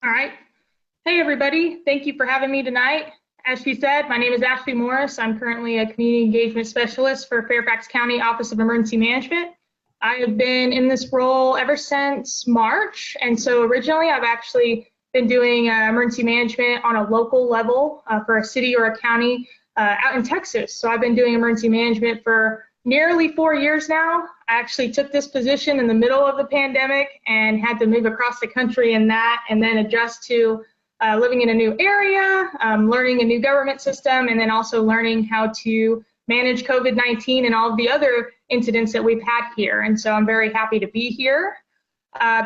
All right. Hey, everybody. Thank you for having me tonight. As she said, my name is Ashley Morris. I'm currently a community engagement specialist for Fairfax County Office of Emergency Management. I have been in this role ever since March. And so originally, I've actually been doing emergency management on a local level for a city or a county out in Texas. So I've been doing emergency management for nearly 4 years now. I actually took this position in the middle of the pandemic and had to move across the country in that and then adjust to living in a new area, learning a new government system, and then also learning how to manage COVID-19 and all of the other incidents that we've had here. And so I'm very happy to be here.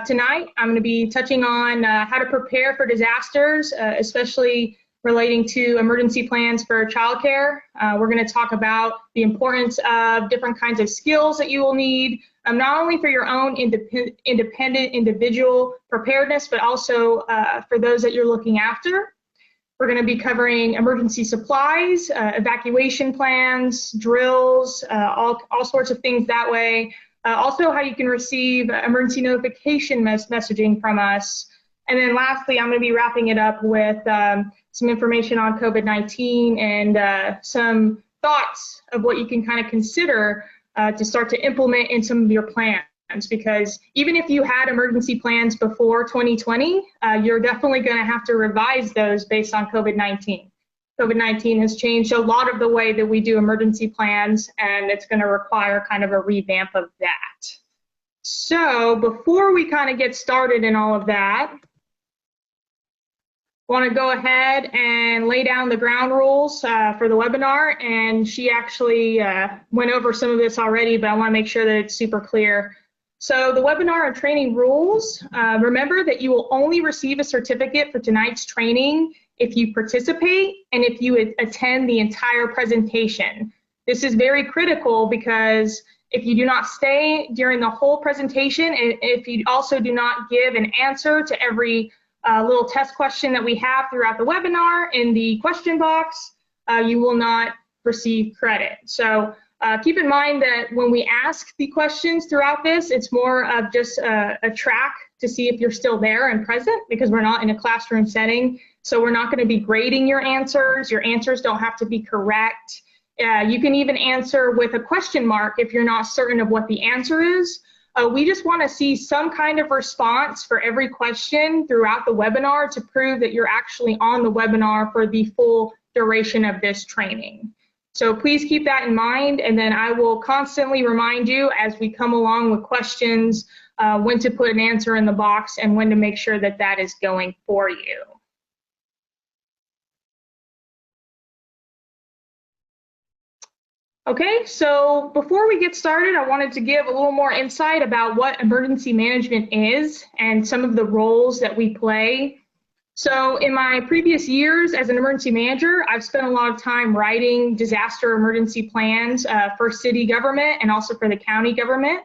Tonight, I'm going to be touching on how to prepare for disasters, especially relating to emergency plans for childcare. We're going to talk about the importance of different kinds of skills that you will need, not only for your own independent individual preparedness, but also for those that you're looking after. We're going to be covering emergency supplies, evacuation plans, drills, all sorts of things that way. Also, how you can receive emergency notification messaging from us. And then lastly, I'm going to be wrapping it up with some information on COVID-19 and some thoughts of what you can kind of consider to start to implement in some of your plans. Because even if you had emergency plans before 2020, you're definitely going to have to revise those based on COVID-19. COVID-19 has changed a lot of the way that we do emergency plans, and it's going to require kind of a revamp of that. So before we kind of get started in all of that, want to go ahead and lay down the ground rules for the webinar, and she actually went over some of this already, but I want to make sure that it's super clear. So the webinar and training rules, remember that you will only receive a certificate for tonight's training if you participate and if you attend the entire presentation. This is very critical because if you do not stay during the whole presentation, and if you also do not give an answer to every little test question that we have throughout the webinar in the question box, you will not receive credit. So keep in mind that when we ask the questions throughout this, it's more of just a track to see if you're still there and present, because we're not in a classroom setting. So we're not going to be grading your answers. Your answers don't have to be correct. You can even answer with a question mark if you're not certain of what the answer is. We just want to see some kind of response for every question throughout the webinar to prove that you're actually on the webinar for the full duration of this training. So please keep that in mind, and then I will constantly remind you as we come along with questions when to put an answer in the box and when to make sure that that is going for you. Okay, so before we get started, I wanted to give a little more insight about what emergency management is and some of the roles that we play. So in my previous years as an emergency manager, I've spent a lot of time writing disaster emergency plans for city government and also for the county government.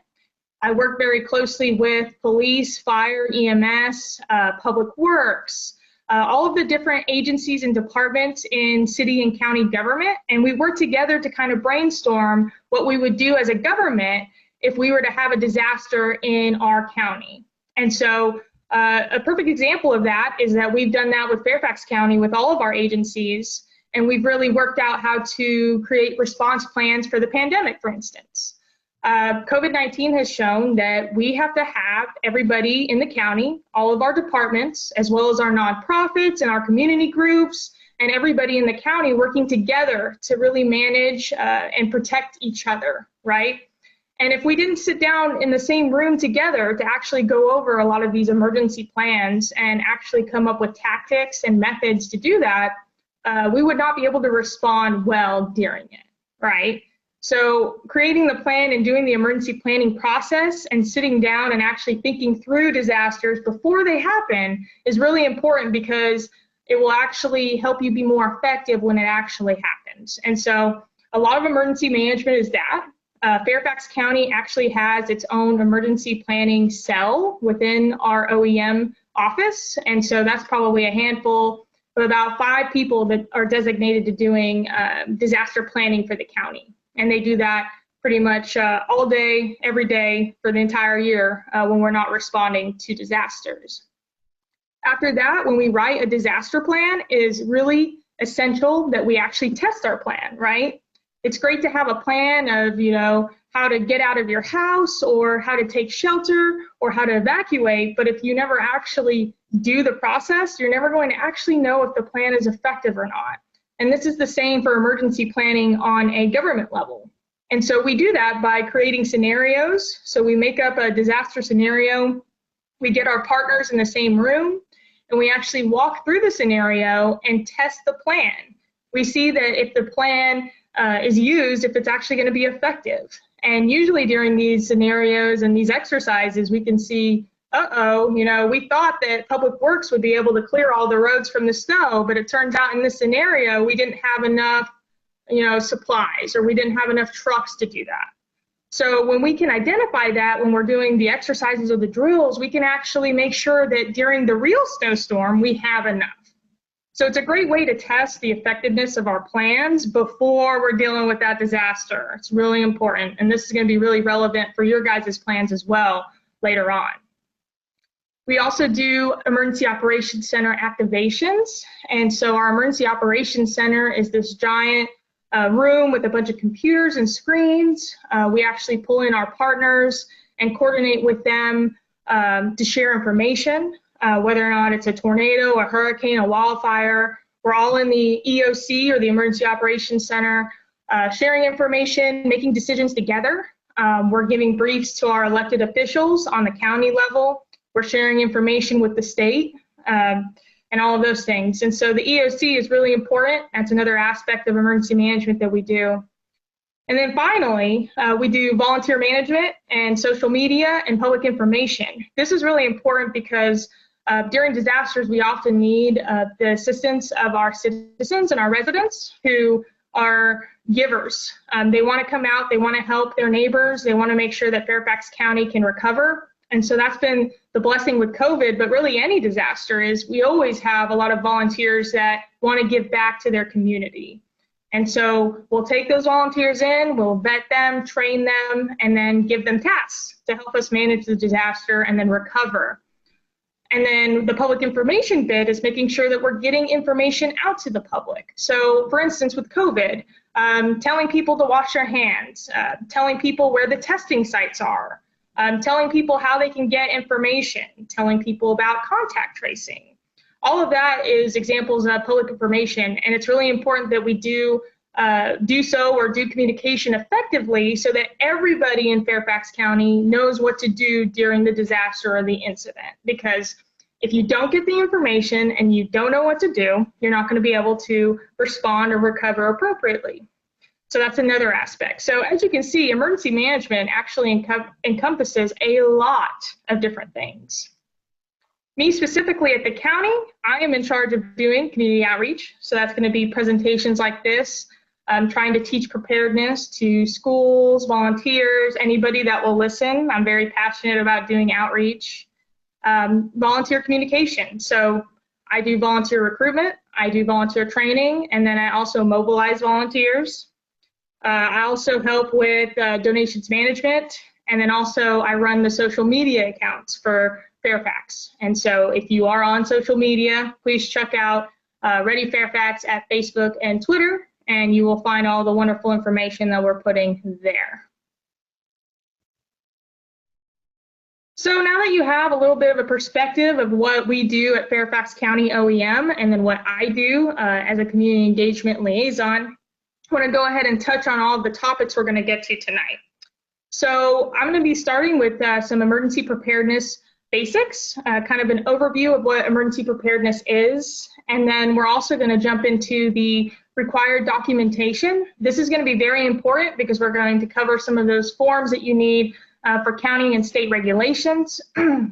I work very closely with police, fire, EMS, public works, all of the different agencies and departments in city and county government, and we work together to kind of brainstorm what we would do as a government if we were to have a disaster in our county. And so a perfect example of that is that we've done that with Fairfax County with all of our agencies, and we've really worked out how to create response plans for the pandemic, for instance. COVID-19 has shown that we have to have everybody in the county, all of our departments, as well as our nonprofits and our community groups, and everybody in the county working together to really manage and protect each other, right? And if we didn't sit down in the same room together to actually go over a lot of these emergency plans and actually come up with tactics and methods to do that, we would not be able to respond well during it, right? So creating the plan and doing the emergency planning process and sitting down and actually thinking through disasters before they happen is really important, because it will actually help you be more effective when it actually happens. And so a lot of emergency management is that. Fairfax County actually has its own emergency planning cell within our OEM office. And so that's probably a handful of about 5 people that are designated to doing disaster planning for the county. And they do that pretty much all day, every day for the entire year when we're not responding to disasters. After that, when we write a disaster plan, it is really essential that we actually test our plan, right? It's great to have a plan of, how to get out of your house or how to take shelter or how to evacuate, but if you never actually do the process, you're never going to actually know if the plan is effective or not. And this is the same for emergency planning on a government level. And so we do that by creating scenarios. So we make up a disaster scenario, we get our partners in the same room, and we actually walk through the scenario and test the plan. We see that if the plan is used, if it's actually going to be effective. And usually during these scenarios and these exercises, we can see, we thought that Public Works would be able to clear all the roads from the snow, but it turns out in this scenario, we didn't have enough, supplies, or we didn't have enough trucks to do that. So when we can identify that when we're doing the exercises or the drills, we can actually make sure that during the real snowstorm, we have enough. So it's a great way to test the effectiveness of our plans before we're dealing with that disaster. It's really important, and this is going to be really relevant for your guys' plans as well later on. We also do Emergency Operations Center activations, and so our Emergency Operations Center is this giant room with a bunch of computers and screens. We actually pull in our partners and coordinate with them to share information. Whether or not it's a tornado, a hurricane, a wildfire, we're all in the EOC or the Emergency Operations Center, sharing information, making decisions together. We're giving briefs to our elected officials on the county level. We're sharing information with the state and all of those things. And so the EOC is really important. That's another aspect of emergency management that we do. And then finally, we do volunteer management and social media and public information. This is really important because during disasters, we often need the assistance of our citizens and our residents who are givers. They want to come out, they want to help their neighbors, they want to make sure that Fairfax County can recover. And so that's been the blessing with COVID, but really any disaster is we always have a lot of volunteers that want to give back to their community. And so we'll take those volunteers in, we'll vet them, train them, and then give them tasks to help us manage the disaster and then recover. And then the public information bit is making sure that we're getting information out to the public. So for instance, with COVID, telling people to wash their hands, telling people where the testing sites are, telling people how they can get information, telling people about contact tracing. All of that is examples of public information, and it's really important that we do so or do communication effectively so that everybody in Fairfax County knows what to do during the disaster or the incident. Because if you don't get the information and you don't know what to do, you're not going to be able to respond or recover appropriately. So that's another aspect. So as you can see, emergency management actually encompasses a lot of different things. Me specifically at the county, I am in charge of doing community outreach. So that's going to be presentations like this, trying to teach preparedness to schools, volunteers, anybody that will listen. I'm very passionate about doing outreach. Volunteer communication. So I do volunteer recruitment, I do volunteer training, and then I also mobilize volunteers. I also help with donations management, and then also I run the social media accounts for Fairfax. And so if you are on social media, please check out Ready Fairfax at Facebook and Twitter, and you will find all the wonderful information that we're putting there. So now that you have a little bit of a perspective of what we do at Fairfax County OEM and then what I do as a community engagement liaison, I want to go ahead and touch on all of the topics we're going to get to tonight. So I'm going to be starting with some emergency preparedness basics, kind of an overview of what emergency preparedness is, and then we're also going to jump into the required documentation. This is going to be very important because we're going to cover some of those forms that you need for county and state regulations.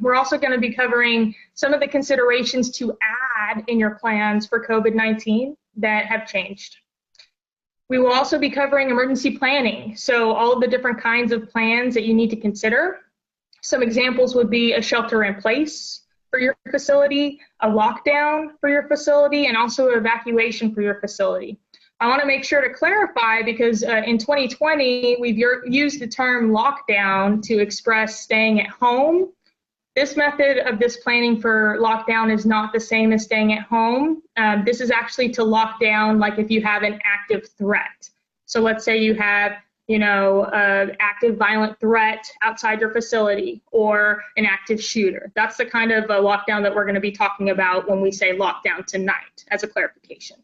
We're also going to be covering some of the considerations to add in your plans for COVID-19 that have changed. We will also be covering emergency planning, so all of the different kinds of plans that you need to consider. Some examples would be a shelter in place for your facility, a lockdown for your facility, and also evacuation for your facility. I want to make sure to clarify because in 2020, we've used the term lockdown to express staying at home. This method of this planning for lockdown is not the same as staying at home. This is actually to lock down, like if you have an active threat. So let's say you have, an active violent threat outside your facility or an active shooter. That's the kind of lockdown that we're going to be talking about when we say lockdown tonight, as a clarification.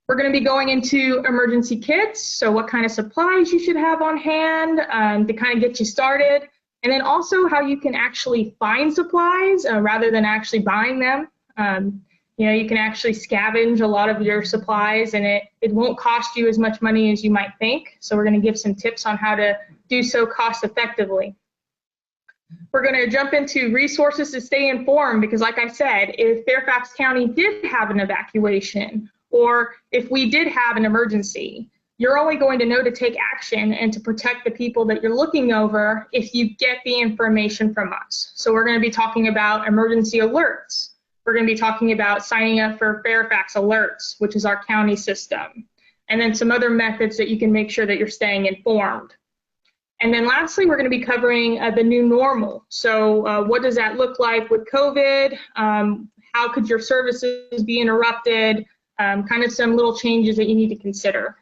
We're going to be going into emergency kits, so what kind of supplies you should have on hand to kind of get you started, and then also how you can actually find supplies rather than actually buying them. You can actually scavenge a lot of your supplies, and it won't cost you as much money as you might think. So we're going to give some tips on how to do so cost effectively. We're going to jump into resources to stay informed because, like I said, if Fairfax County did have an evacuation or if we did have an emergency, you're only going to know to take action and to protect the people that you're looking over if you get the information from us. So we're going to be talking about emergency alerts. We're going to be talking about signing up for Fairfax Alerts, which is our county system, and then some other methods that you can make sure that you're staying informed. And then lastly, we're going to be covering the new normal. So what does that look like with COVID? How could your services be interrupted? Kind of some little changes that you need to consider.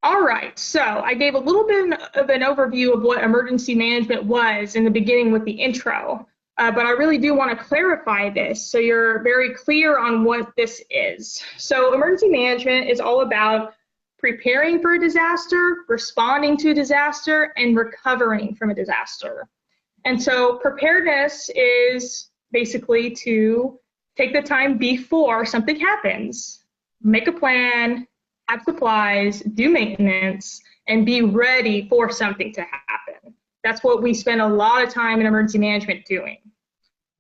All right, so I gave a little bit of an overview of what emergency management was in the beginning with the intro, but I really do want to clarify this so you're very clear on what this is. So emergency management is all about preparing for a disaster, responding to a disaster, and recovering from a disaster. And so preparedness is basically to take the time before something happens, make a plan, have supplies, do maintenance, and be ready for something to happen. That's what we spend a lot of time in emergency management doing.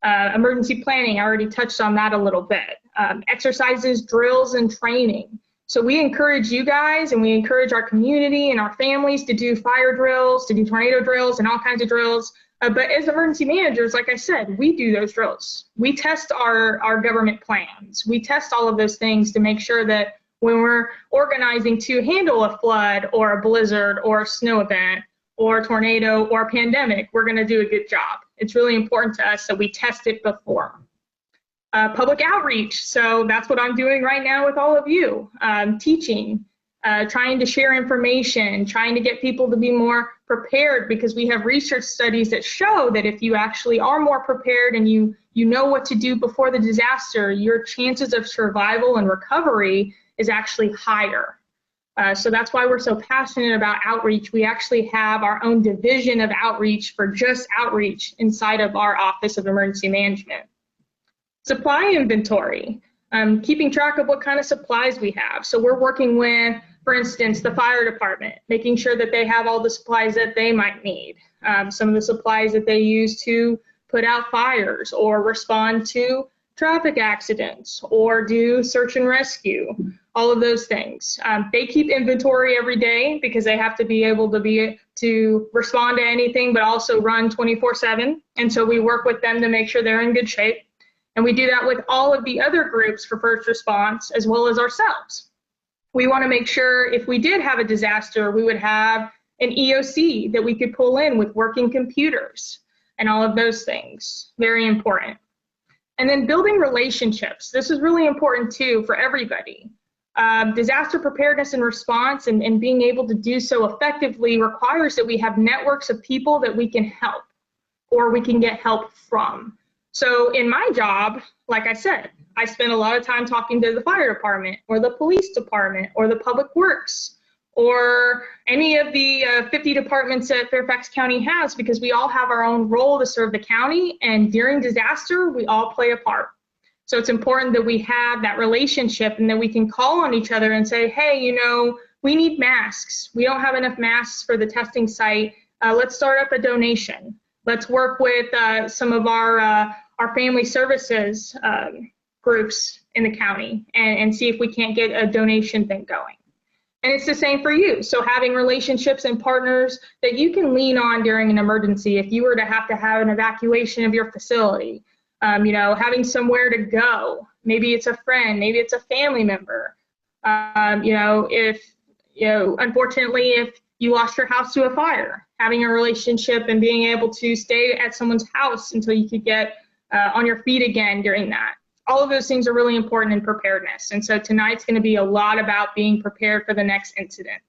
Emergency planning, I already touched on that a little bit. Exercises, drills, and training. So we encourage you guys and we encourage our community and our families to do fire drills, to do tornado drills and all kinds of drills. But as emergency managers, like I said, we do those drills. We test our government plans. We test all of those things to make sure that when we're organizing to handle a flood or a blizzard or a snow event or a tornado or a pandemic, we're going to do a good job. It's really important to us that we test it before. Public outreach, so that's what I'm doing right now with all of you, teaching, trying to share information, trying to get people to be more prepared, because we have research studies that show that if you actually are more prepared and you know what to do before the disaster, your chances of survival and recovery is actually higher. So that's why we're so passionate about outreach. We actually have our own division of outreach for just outreach inside of our Office of Emergency Management. Supply inventory, keeping track of what kind of supplies we have. So we're working with, for instance, the fire department, making sure that they have all the supplies that they might need. Some of the supplies that they use to put out fires or respond to traffic accidents or do search and rescue, all of those things. They keep inventory every day because they have to be able to respond to anything, but also run 24/7. And so we work with them to make sure they're in good shape. And we do that with all of the other groups for first response as well as ourselves. We want to make sure if we did have a disaster, we would have an EOC that we could pull in with working computers and all of those things. Very important. And then building relationships. This is really important too for everybody. Disaster preparedness and response and being able to do so effectively requires that we have networks of people that we can help or we can get help from. So in my job, like I said, I spend a lot of time talking to the fire department or the police department or the public works or any of the 50 departments that Fairfax County has, because we all have our own role to serve the county, and during disaster, we all play a part. So it's important that we have that relationship and that we can call on each other and say, hey, we need masks. We don't have enough masks for the testing site. Let's start up a donation. Let's work with some of our family services groups in the county and see if we can't get a donation thing going. And it's the same for you. So having relationships and partners that you can lean on during an emergency, if you were to have an evacuation of your facility, having somewhere to go, maybe it's a friend, maybe it's a family member. Unfortunately, You lost your house to a fire. Having a relationship and being able to stay at someone's house until you could get on your feet again during that. All of those things are really important in preparedness. And so tonight's going to be a lot about being prepared for the next incident.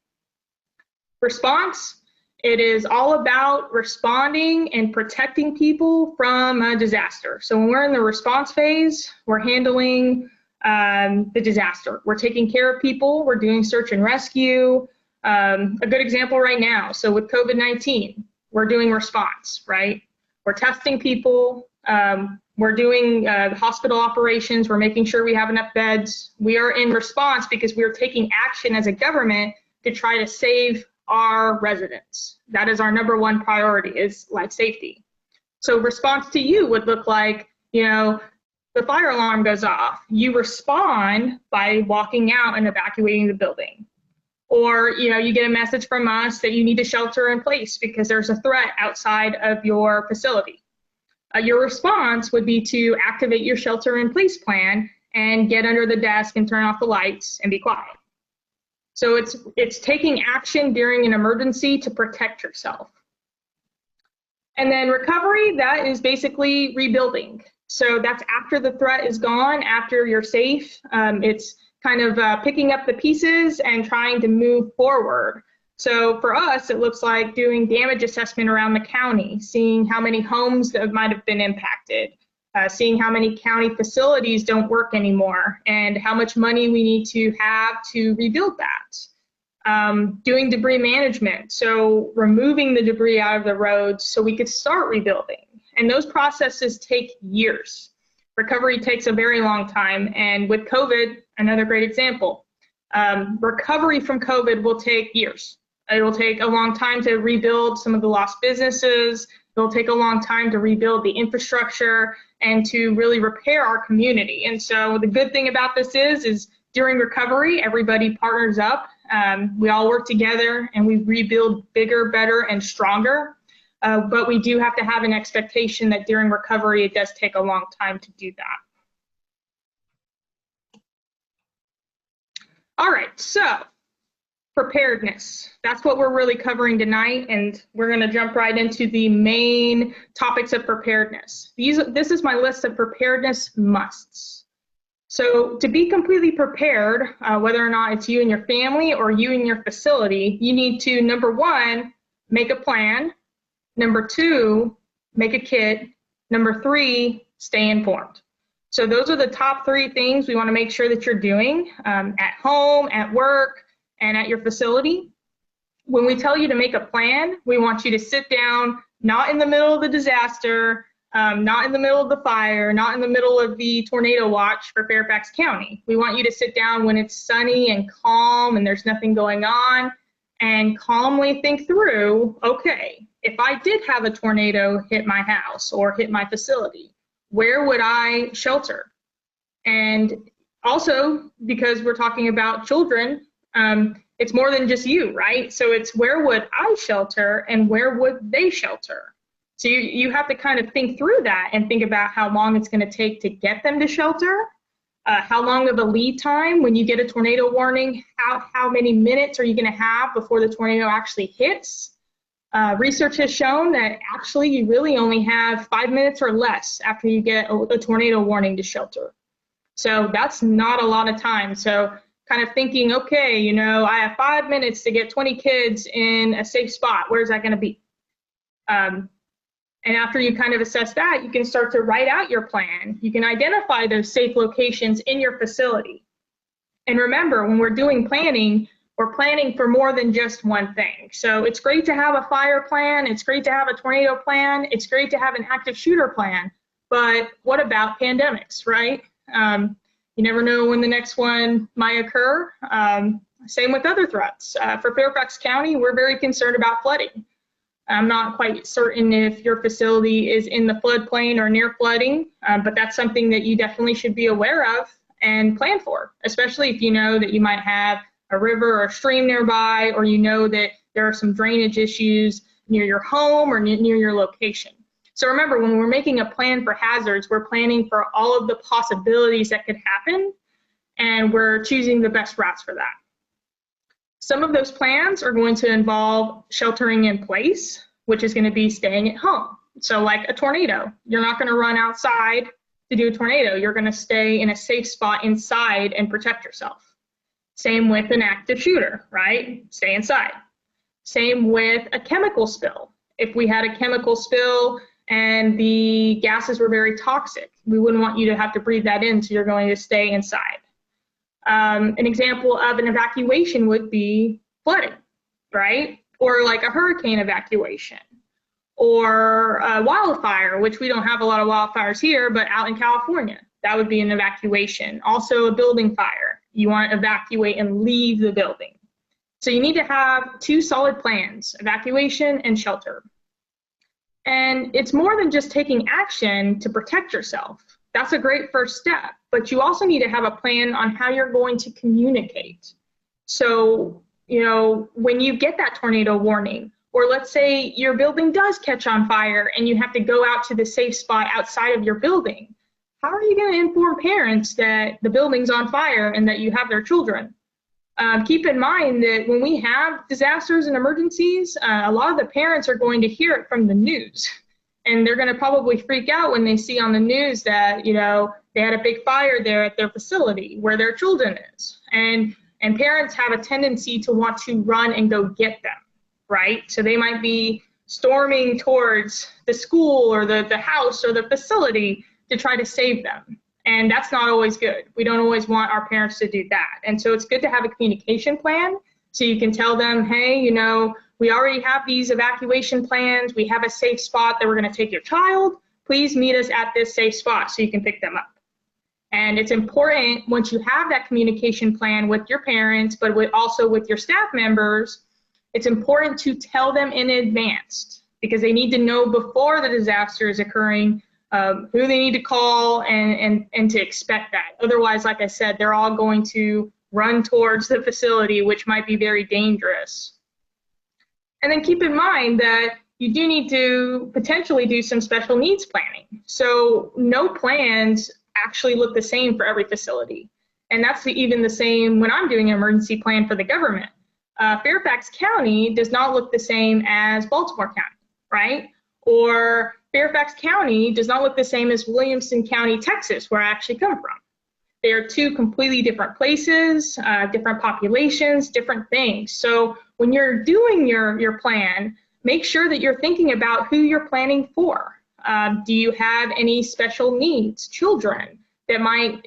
Response, it is all about responding and protecting people from a disaster. So when we're in the response phase, we're handling the disaster. We're taking care of people. We're doing search and rescue. A good example right now. So with COVID-19, we're doing response, right? We're testing people. We're doing hospital operations. We're making sure we have enough beds. We are in response because we are taking action as a government to try to save our residents. That is our number one priority, is life safety. So response to you would look like, the fire alarm goes off. You respond by walking out and evacuating the building. Or, you get a message from us that you need to shelter in place because there's a threat outside of your facility. Your response would be to activate your shelter in place plan and get under the desk and turn off the lights and be quiet. So it's taking action during an emergency to protect yourself. And then recovery, that is basically rebuilding. So that's after the threat is gone, after you're safe. It's kind of picking up the pieces and trying to move forward. So for us, it looks like doing damage assessment around the county, seeing how many homes that might have been impacted, seeing how many county facilities don't work anymore, and how much money we need to have to rebuild that. Doing debris management, so removing the debris out of the roads so we could start rebuilding. And those processes take years. Recovery takes a very long time, and with COVID, another great example. Recovery from COVID will take years. It will take a long time to rebuild some of the lost businesses. It will take a long time to rebuild the infrastructure and to really repair our community. And so the good thing about this is during recovery, everybody partners up. We all work together and we rebuild bigger, better, and stronger. But we do have to have an expectation that during recovery, it does take a long time to do that. All right, so preparedness. That's what we're really covering tonight, and we're going to jump right into the main topics of preparedness. This is my list of preparedness musts. So to be completely prepared, whether or not it's you and your family or you and your facility, you need to, number one, make a plan. Number two, make a kit. Number three, stay informed. So those are the top three things we want to make sure that you're doing at home, at work, and at your facility. When we tell you to make a plan, we want you to sit down, not in the middle of the disaster, not in the middle of the fire, not in the middle of the tornado watch for Fairfax County. We want you to sit down when it's sunny and calm and there's nothing going on, and calmly think through, okay, if I did have a tornado hit my house or hit my facility, where would I shelter? And also, because we're talking about children, it's more than just you, right? So it's where would I shelter and where would they shelter? So you have to kind of think through that and think about how long it's going to take to get them to shelter, how long of a lead time when you get a tornado warning, how many minutes are you going to have before the tornado actually hits? Research has shown that actually you really only have 5 minutes or less after you get a tornado warning to shelter. So that's not a lot of time. So kind of thinking, okay, I have 5 minutes to get 20 kids in a safe spot. Where's that going to be? And after you kind of assess that, you can start to write out your plan. You can identify those safe locations in your facility. And remember, when we're doing planning, we're planning for more than just one thing. So it's great to have a fire plan. It's great to have a tornado plan. It's great to have an active shooter plan. But what about pandemics, right? You never know when the next one might occur. Same with other threats. For Fairfax County, we're very concerned about flooding. I'm not quite certain if your facility is in the floodplain or near flooding, but that's something that you definitely should be aware of and plan for, especially if you know that you might have a river or a stream nearby, or you know that there are some drainage issues near your home or near your location. So remember, when we're making a plan for hazards, we're planning for all of the possibilities that could happen, and we're choosing the best routes for that. Some of those plans are going to involve sheltering in place, which is going to be staying at home. So like a tornado, you're not going to run outside to do a tornado. You're going to stay in a safe spot inside and protect yourself. Same with an active shooter, right? Stay inside. Same with a chemical spill. If we had a chemical spill and the gases were very toxic, we wouldn't want you to have to breathe that in, so you're going to stay inside. An example of an evacuation would be flooding, right? Or like a hurricane evacuation, or a wildfire, which we don't have a lot of wildfires here, but out in California, that would be an evacuation. Also a building fire, you want to evacuate and leave the building. So you need to have two solid plans, evacuation and shelter. And it's more than just taking action to protect yourself. That's a great first step, but you also need to have a plan on how you're going to communicate. So, when you get that tornado warning, or let's say your building does catch on fire and you have to go out to the safe spot outside of your building, how are you going to inform parents that the building's on fire and that you have their children? Keep in mind that when we have disasters and emergencies, a lot of the parents are going to hear it from the news. And they're going to probably freak out when they see on the news that, they had a big fire there at their facility where their children is. And parents have a tendency to want to run and go get them, right? So they might be storming towards the school or the house or the facility to try to save them. And that's not always good. We don't always want our parents to do that. And so it's good to have a communication plan so you can tell them, hey, we already have these evacuation plans. We have a safe spot that we're going to take your child. Please meet us at this safe spot so you can pick them up. And it's important once you have that communication plan with your parents, but also with your staff members, it's important to tell them in advance because they need to know before the disaster is occurring who they need to call and to expect that. Otherwise, like I said, they're all going to run towards the facility, which might be very dangerous. And then keep in mind that you do need to potentially do some special needs planning. So no plans actually look the same for every facility. And that's even the same when I'm doing an emergency plan for the government. Fairfax County does not look the same as Baltimore County, right? Or Fairfax County does not look the same as Williamson County, Texas, where I actually come from. They are two completely different places, different populations, different things. So when you're doing your plan, make sure that you're thinking about who you're planning for. Do you have any special needs, children that might,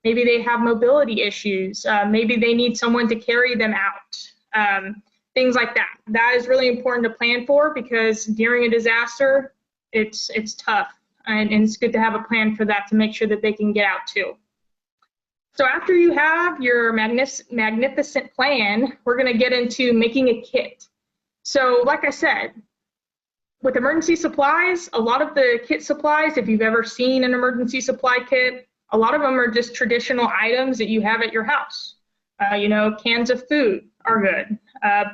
maybe they have mobility issues, maybe they need someone to carry them out, things like that. That is really important to plan for because during a disaster, it's tough, and it's good to have a plan for that to make sure that they can get out too. So after you have your magnificent plan, we're going to get into making a kit. So like I said, with emergency supplies, a lot of the kit supplies, if you've ever seen an emergency supply kit, a lot of them are just traditional items that you have at your house. Cans of food are good,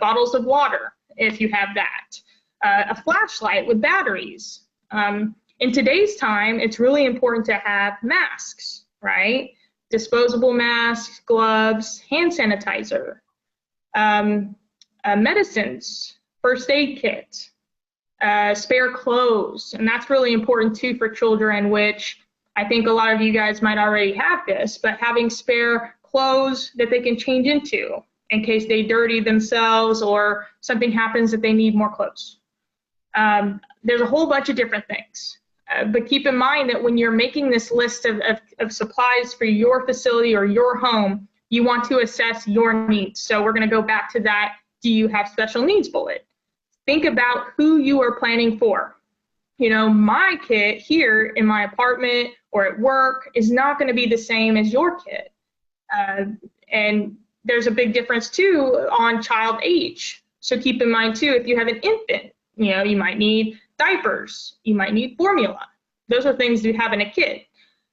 bottles of water, if you have that, a flashlight with batteries. In today's time, it's really important to have masks, right? Disposable masks, gloves, hand sanitizer, medicines, first aid kit, spare clothes. And that's really important too for children, which I think a lot of you guys might already have this, but having spare clothes that they can change into in case they dirty themselves or something happens that they need more clothes. There's a whole bunch of different things. But keep in mind that when you're making this list of supplies for your facility or your home, you want to assess your needs. So we're going to go back to that. Do you have special needs bullet? Think about who you are planning for. My kit here in my apartment or at work is not going to be the same as your kit. And there's a big difference too on child age. So keep in mind too, if you have an infant, you might need diapers, you might need formula. Those are things you have in a kit.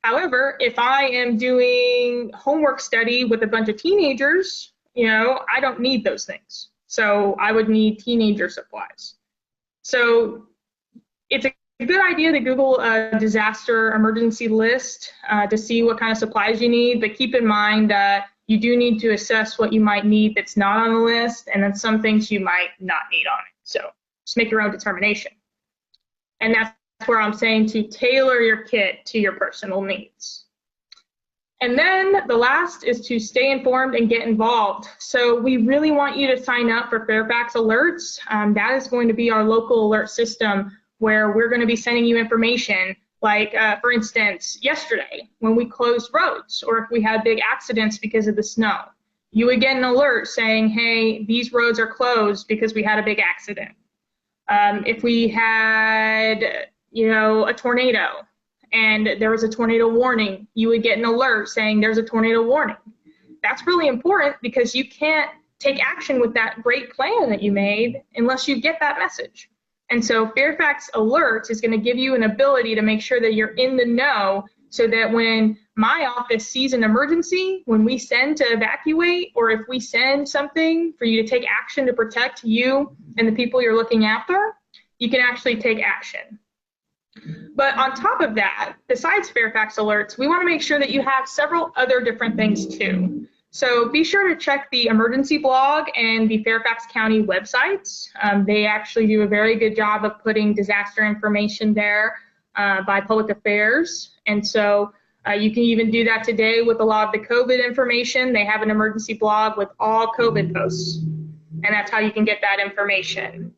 However, if I am doing homework study with a bunch of teenagers, I don't need those things. So I would need teenager supplies. So it's a good idea to Google a disaster emergency list to see what kind of supplies you need, but keep in mind that you do need to assess what you might need that's not on the list, and then some things you might not need on it. So just make your own determination. And that's where I'm saying to tailor your kit to your personal needs. And then the last is to stay informed and get involved. So we really want you to sign up for Fairfax Alerts. That is going to be our local alert system where we're going to be sending you information. Like, for instance, yesterday when we closed roads, or if we had big accidents because of the snow, you would get an alert saying, hey, these roads are closed because we had a big accident. If we had, a tornado and there was a tornado warning, you would get an alert saying there's a tornado warning. That's really important because you can't take action with that great plan that you made unless you get that message. And so Fairfax Alerts is going to give you an ability to make sure that you're in the know so that when my office sees an emergency, when we send to evacuate, or if we send something for you to take action to protect you and the people you're looking after, you can actually take action. But on top of that, besides Fairfax Alerts, we want to make sure that you have several other different things too. So be sure to check the emergency blog and the Fairfax County websites. They actually do a very good job of putting disaster information there by public affairs. And so you can even do that today with a lot of the COVID information. They have an emergency blog with all COVID posts, and that's how you can get that information.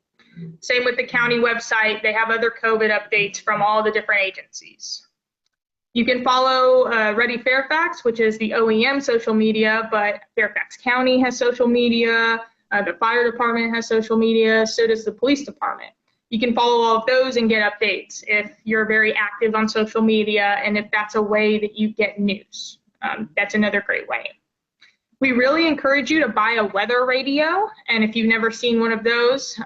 Same with the county website. They have other COVID updates from all the different agencies. You can follow Ready Fairfax, which is the OEM social media, but Fairfax County has social media, the fire department has social media, so does the police department. You can follow all of those and get updates if you're very active on social media and if that's a way that you get news. That's another great way. We really encourage you to buy a weather radio, and if you've never seen one of those,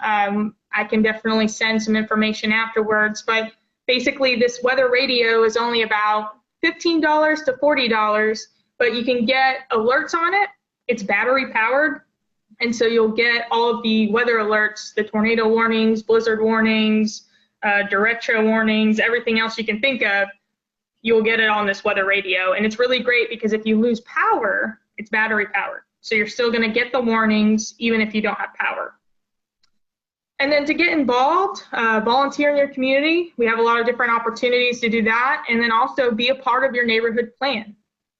I can definitely send some information afterwards, but basically this weather radio is only about $15 to $40, but you can get alerts on it. It's battery powered, and so you'll get all of the weather alerts, the tornado warnings, blizzard warnings, derecho warnings, everything else you can think of, you'll get it on this weather radio. And it's really great because if you lose power, it's battery powered. So you're still gonna get the warnings even if you don't have power. And then to get involved, volunteer in your community. We have a lot of different opportunities to do that. And then also be a part of your neighborhood plan.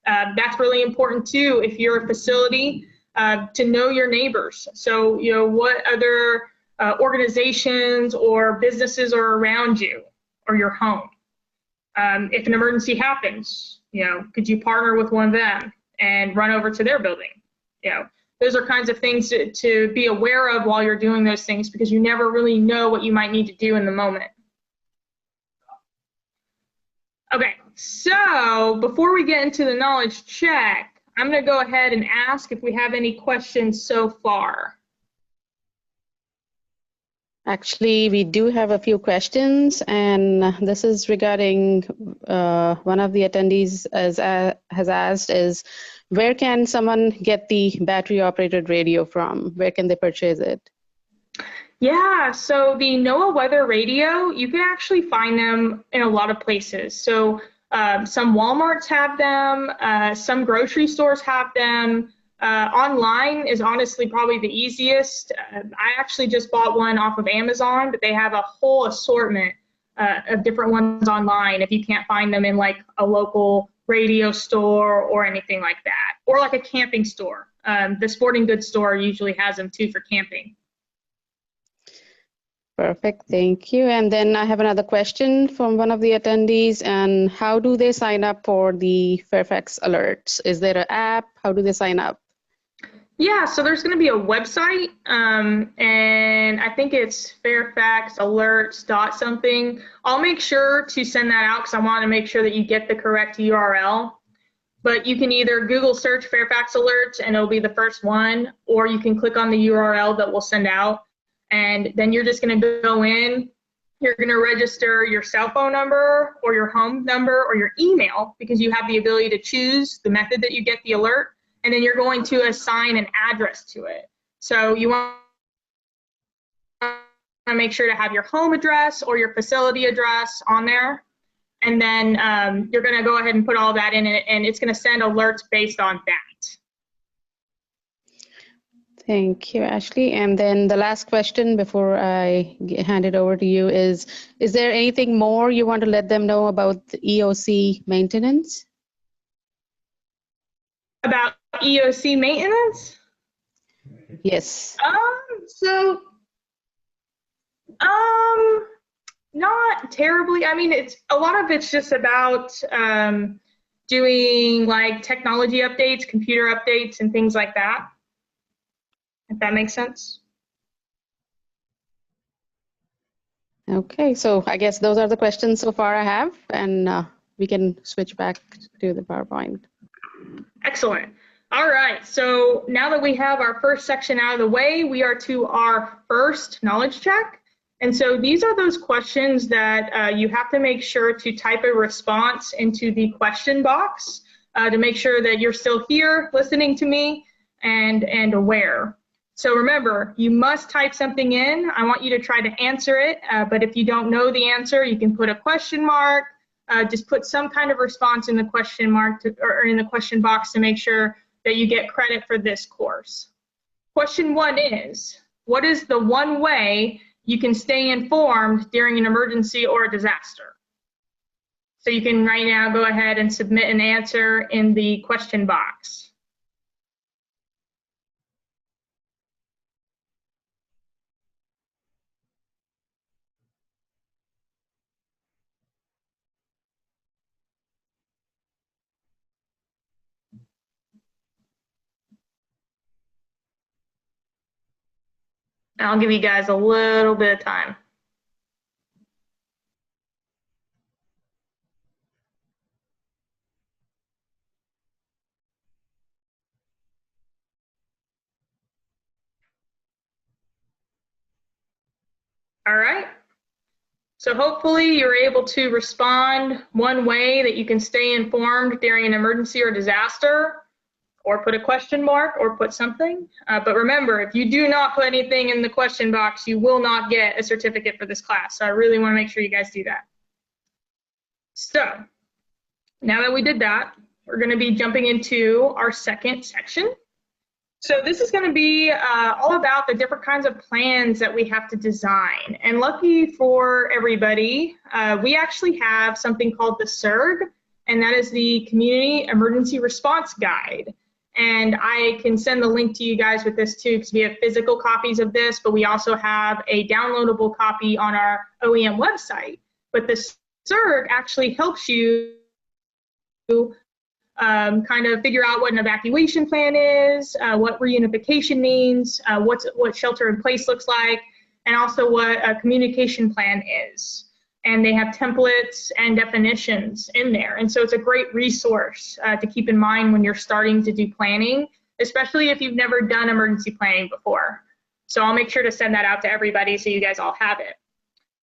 That's really important too if you're a facility, to know your neighbors. So, what other organizations or businesses are around you or your home. If an emergency happens, could you partner with one of them and run over to their building? Those are kinds of things to be aware of while you're doing those things because you never really know what you might need to do in the moment. Okay, so before we get into the knowledge check, I'm going to go ahead and ask if we have any questions so far. Actually, we do have a few questions, and this is regarding one of the attendees has asked is, where can someone get the battery operated radio from? Where can they purchase it? Yeah, so the NOAA weather radio, you can actually find them in a lot of places. So some Walmarts have them, some grocery stores have them. Online is honestly probably the easiest. I actually just bought one off of Amazon, but they have a whole assortment of different ones online if you can't find them in like a local radio store or anything like that, or like a camping store. The sporting goods store usually has them too for camping. Perfect, thank you. And then I have another question from one of the attendees, and how do they sign up for the Fairfax Alerts? Is there an app? How do they sign up? Yeah, so there's going to be a website, and I think it's Fairfax Alerts dot something. I'll make sure to send that out because I want to make sure that you get the correct URL. But you can either Google search Fairfax Alerts and it'll be the first one, or you can click on the URL that we'll send out, and then you're just going to go in. You're going to register your cell phone number or your home number or your email because you have the ability to choose the method that you get the alert. And then you're going to assign an address to it. So you want to make sure to have your home address or your facility address on there. And then you're going to go ahead and put all that in it, and it's going to send alerts based on that. Thank you, Ashley. And then the last question before I hand it over to you is there anything more you want to let them know about the EOC maintenance? About EOC maintenance? Yes. So, not terribly. I mean, it's a lot of it's just about doing like technology updates, computer updates, and things like that. If that makes sense. Okay, so I guess those are the questions so far I have, and we can switch back to the PowerPoint. Excellent. All right, so now that we have our first section out of the way, we are to our first knowledge check. And so these are those questions that you have to make sure to type a response into the question box to make sure that you're still here listening to me and aware. So remember, you must type something in. I want you to try to answer it, but if you don't know the answer, you can put a question mark. Just put some kind of response in the question mark or in the question box to make sure that you get credit for this course. Question 1 is, what is the one way you can stay informed during an emergency or a disaster? So you can right now go ahead and submit an answer in the question box. I'll give you guys a little bit of time. All right. So hopefully you're able to respond one way that you can stay informed during an emergency or disaster, or put a question mark or put something. But remember, if you do not put anything in the question box, you will not get a certificate for this class. So I really want to make sure you guys do that. So now that we did that, we're going to be jumping into our second section. So this is going to be all about the different kinds of plans that we have to design. And lucky for everybody, we actually have something called the CERG, and that is the Community Emergency Response Guide. And I can send the link to you guys with this too, because we have physical copies of this, but we also have a downloadable copy on our OEM website. But the CERG actually helps you kind of figure out what an evacuation plan is, what reunification means, what shelter in place looks like, and also what a communication plan is. And they have templates and definitions in there. And so it's a great resource to keep in mind when you're starting to do planning, especially if you've never done emergency planning before. So I'll make sure to send that out to everybody so you guys all have it.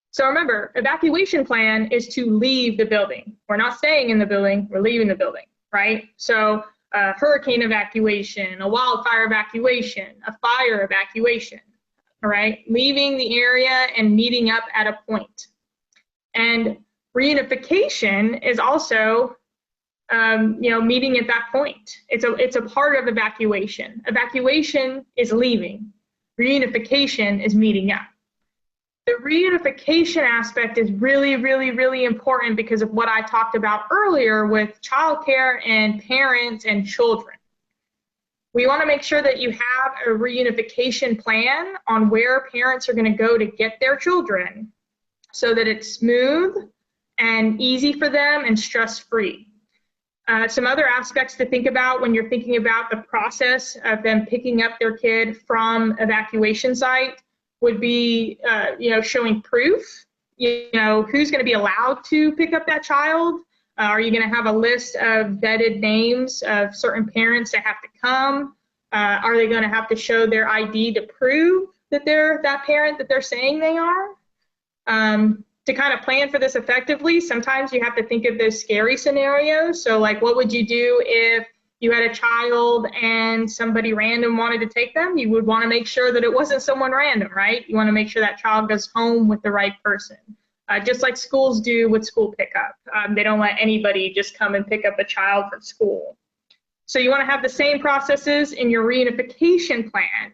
So remember, evacuation plan is to leave the building. We're not staying in the building, we're leaving the building, right? So hurricane evacuation, a wildfire evacuation, a fire evacuation, all right? Leaving the area and meeting up at a point. And reunification is also, meeting at that point. It's a part of evacuation. Evacuation is leaving. Reunification is meeting up. The reunification aspect is really, really, really important because of what I talked about earlier with childcare and parents and children. We want to make sure that you have a reunification plan on where parents are going to go to get their children, so that it's smooth and easy for them and stress-free. Some other aspects to think about when you're thinking about the process of them picking up their kid from evacuation site would be, showing proof. Who's going to be allowed to pick up that child? Are you going to have a list of vetted names of certain parents that have to come? Are they going to have to show their ID to prove that they're that parent that they're saying they are? To kind of plan for this effectively, sometimes you have to think of those scary scenarios. So like, what would you do if you had a child and somebody random wanted to take them? You would want to make sure that it wasn't someone random, right? You want to make sure that child goes home with the right person. Just like schools do with school pickup. They don't let anybody just come and pick up a child from school. So you want to have the same processes in your reunification plan.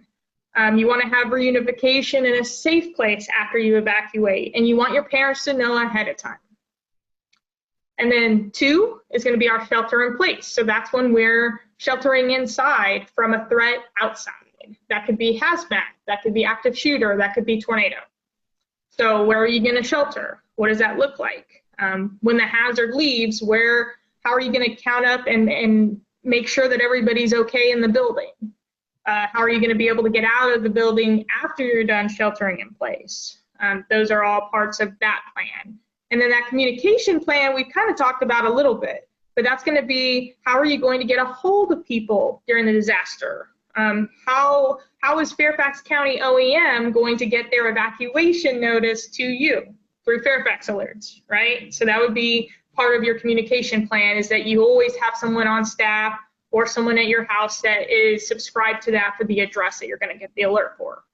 You want to have reunification in a safe place after you evacuate, and you want your parents to know ahead of time. And then 2 is going to be our shelter in place. So that's when we're sheltering inside from a threat outside. That could be hazmat, that could be active shooter, that could be tornado. So where are you going to shelter? What does that look like? When the hazard leaves, how are you going to count up and make sure that everybody's okay in the building? How are you going to be able to get out of the building after you're done sheltering in place? Those are all parts of that plan. And then that communication plan, we've kind of talked about a little bit, but that's going to be, how are you going to get a hold of people during the disaster? How is Fairfax County OEM going to get their evacuation notice to you through Fairfax alerts, right? So that would be part of your communication plan, is that you always have someone on staff or someone at your house that is subscribed to that for the address that you're going to get the alert for.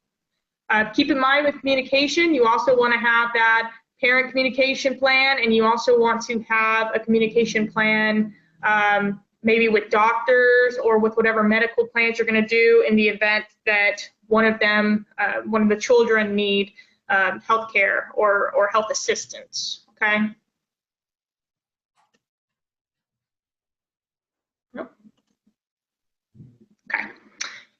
Keep in mind with communication, you also want to have that parent communication plan, and you also want to have a communication plan maybe with doctors or with whatever medical plans you're going to do in the event that one of the children need health care or health assistance, okay? Nope. Okay.